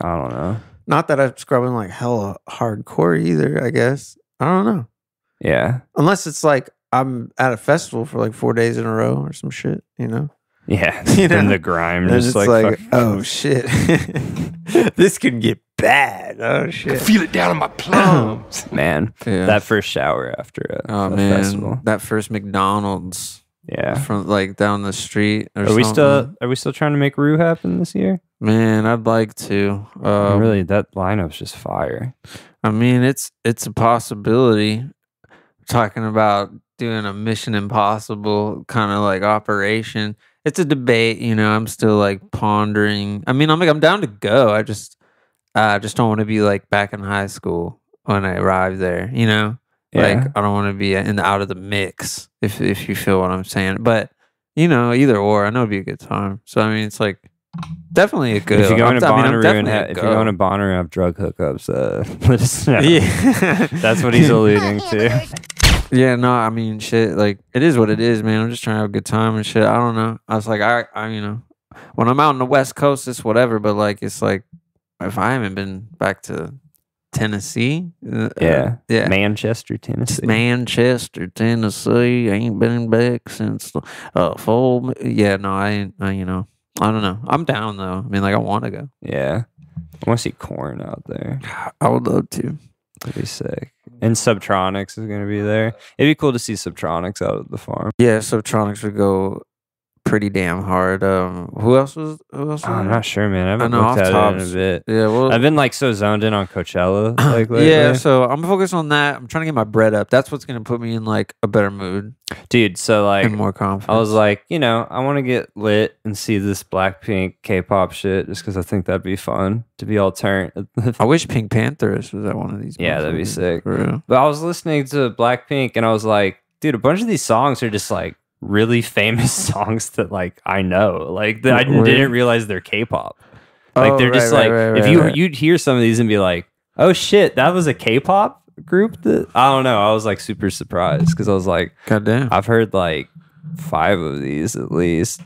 I don't know. Not that I'm scrubbing like hella hardcore either. I guess I don't know. Yeah. Unless it's like I'm at a festival for like 4 days in a row or some shit, Yeah, You know? and the grime And just it's like fuck- oh shit, this can get bad. Oh shit. Feel it down in my plums. man. Yeah. That first shower after Oh a man, festival. that first McDonald's Yeah. from like down the street. Or Are we something. still trying to make Rue happen this year? Man, I'd like to. Really, that lineup's just fire. I mean, it's a possibility. Talking about doing a Mission Impossible kind of like operation. It's a debate, you know. I'm still like pondering. I mean, I'm down to go. I just don't want to be like back in high school when I arrive there, you know. Like Yeah. I don't want to be out of the mix. If you feel what I'm saying, but you know, either or, I know it'd be a good time. So I mean, it's like definitely a good. If you go into Bonnaroo and definitely if you go into Bonnaroo and have drug hookups, let us know. yeah, That's what he's alluding to. Yeah, no, I mean, shit, like, it is what it is, man. I'm just trying to have a good time and shit. I don't know. I was like, I you know, when I'm out on the West Coast, it's whatever, but, like, it's like, if I haven't been back to Tennessee. Yeah. Yeah. Manchester, Tennessee. Manchester, Tennessee. I ain't been back since fall. Yeah, no, I ain't, you know, I don't know. I'm down, though. I mean, like, I want to go. Yeah. I want to see Corn out there. I would love to. That'd be sick. And Subtronics is going to be there. It'd be cool to see Subtronics out at the farm. Yeah, Subtronics would go pretty damn hard. Who else was I'm there? not sure, man. I haven't know, looked off at it tops. in a bit. Yeah, well, I've been like so zoned in on Coachella. Like lately. yeah, so I'm focused on that. I'm trying to get my bread up. That's what's gonna put me in like a better mood Dude, so like and more confidence. I was like, you know, I want to get lit and see this Blackpink K-pop shit just because I think that'd be fun to be all turned. I wish Pink Panthers was at one of these. Yeah, that'd be motherfuckers, sick. for real. But I was listening to Blackpink and I was like, dude, a bunch of these songs are just like really famous songs that like I know. Like that I didn't realize they're K-pop. Like Oh, they're just right, like right, if right. you'd hear some of these and be like, oh shit, that was a K-pop group that I don't know. I was like super surprised because I was like, Goddamn. I've heard like 5 of these at least,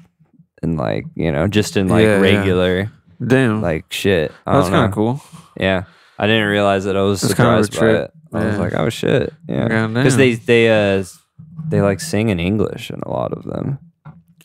and like you know, just in like Yeah, yeah. regular Damn. like shit. I That's don't kind know. of cool. Yeah, I didn't realize that. I was That's kind of a surprised by trip. it. I was Yeah. like, oh shit, yeah, Goddamn. because they like sing in English in a lot of them.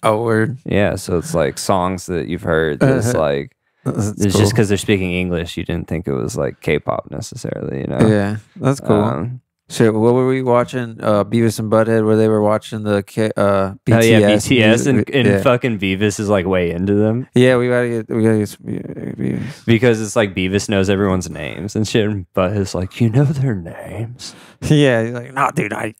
Oh, word. Yeah, so it's like songs that you've heard. That's like That's it's cool. just because they're speaking English, you didn't think it was like K-pop necessarily. You know? Yeah, that's cool. Shit, what were we watching? Beavis and Butthead, where they were watching the BTS. Oh yeah, BTS and yeah. fucking Beavis is like way into them Yeah, we gotta get Beavis. because it's like Beavis knows everyone's names and shit, and Butthead's like, you know their names. Yeah, he's like, no, dude, I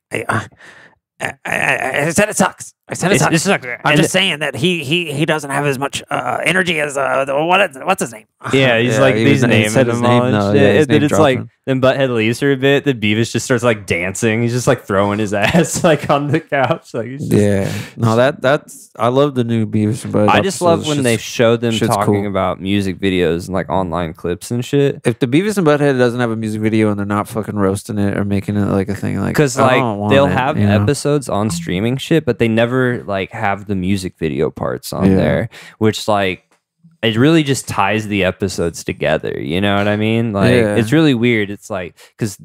said it sucks. I said it sucks. sucks. I'm And just saying that he doesn't have as much energy as what's his name? yeah, he's like he these was- he naming said his them all name, and though. shit. Yeah, his And then name it's like dropping. then Butthead leaves for a bit. Then Beavis just starts like dancing. He's just like throwing his ass like on the couch. Like he's just, Yeah, no, that's I love the new Beavis and Butthead. I just love episodes. when they show them shit's talking cool. about music videos and like online clips and shit. If the Beavis and Butthead doesn't have a music video and they're not fucking roasting it or making it like a thing, like Because I like don't want they'll it, have you know? episodes on streaming shit, but they never like have the music video parts on Yeah. there, which like it really just ties the episodes together. You know what I mean? Like Yeah. it's really weird. It's like because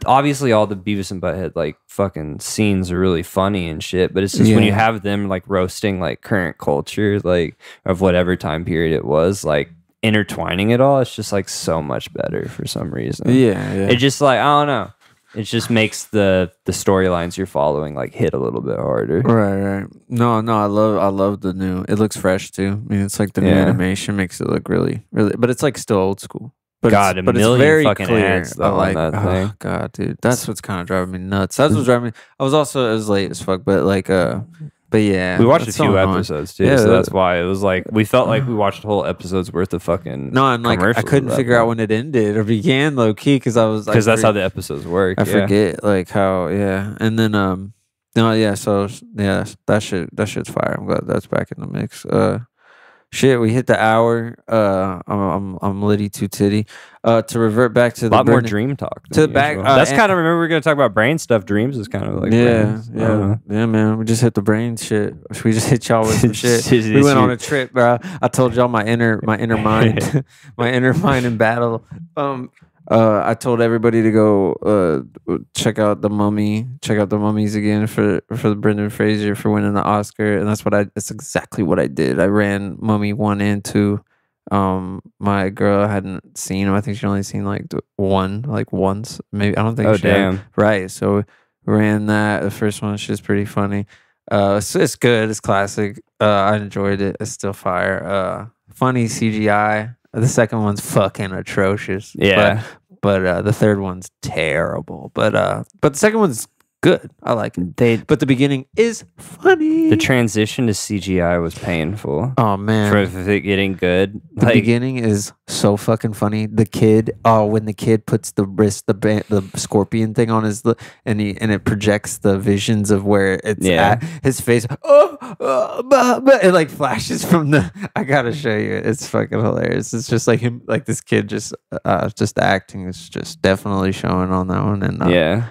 obviously all the Beavis and Butthead like fucking scenes are really funny and shit, but it's just when you Yeah. have them like roasting like current culture, like of whatever time period it was, like intertwining it all, it's just like so much better for some reason. Yeah, yeah. It just like I don't know. It just makes the storylines you're following like hit a little bit harder. Right. No, I love the new. It looks fresh too. I mean, it's like the new Yeah. animation makes it look really, but it's like still old school. But God, it's, a but million it's very fucking clear. ads, though, on that thing. Oh, God, dude, that's what's kind of driving me nuts. That's what's driving me. I was also it was late as fuck, but like, but yeah, We watched a that's few so annoying. episodes too, Yeah, so that's why it was like we felt like we watched a whole episode's worth of fucking. No, and like I commercials couldn't at that figure out point. when it ended or began low key because I was Because that's how the episodes work. I yeah. forget like how and then no yeah so yeah that shit's fire. I'm glad that's back in the mix. Shit, we hit the hour. I'm litty too titty. To revert back to A the lot more Britney- dream talk. to than the back, usual. That's and- kind of remember we are gonna talk about brain stuff. Dreams is kind of like Yeah, brains. I don't know. yeah, man. We just hit the brain shit. We just hit y'all with some shit. It's We went you- on a trip, bro. I told y'all my inner mind, my inner mind in battle. I told everybody to go check out The Mummy. Check out The Mummies again for the Brendan Fraser for winning the Oscar, and that's exactly what I did. I ran Mummy 1 and 2. My girl hadn't seen them. I think she only seen like one, like once, maybe. I don't think. Oh she had. damn! Right, so ran that. The first one, she's pretty funny. It's good. It's classic. I enjoyed it. It's still fire. Funny CGI. The second one's fucking atrocious. Yeah. But the third one's terrible. But the second one's good. I like it. But the beginning is funny. The transition to CGI was painful. Oh man, for it getting good. The beginning is so fucking funny. The kid, when the kid puts the the scorpion thing on his and it projects the visions of where it's at his face. It like flashes from the. I gotta show you. It's fucking hilarious. It's just like him, like this kid just acting is just definitely showing on that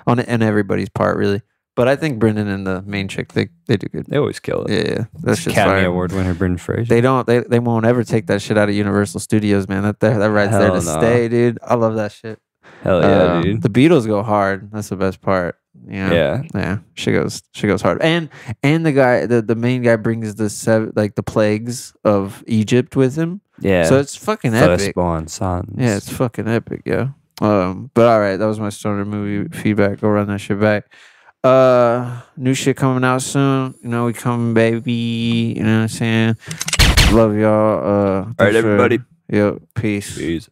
one and everybody's part really. But I think Brendan and the main chick, they do good. They always kill it. Yeah, that's just Academy Award winner Brendan Fraser. They won't ever take that shit out of Universal Studios, man. That ride's there to stay, dude. I love that shit. Hell yeah, dude. The Beatles go hard. That's the best part. Yeah. She goes hard. And the guy, the main guy brings the plagues of Egypt with him. Yeah. So it's fucking epic. Firstborn sons. Yeah, it's fucking epic, yeah. But all right, that was my stoner movie feedback. Go run that shit back. New shit coming out soon. You know, we coming, baby. You know what I'm saying? Love y'all. All right, everybody. Peace.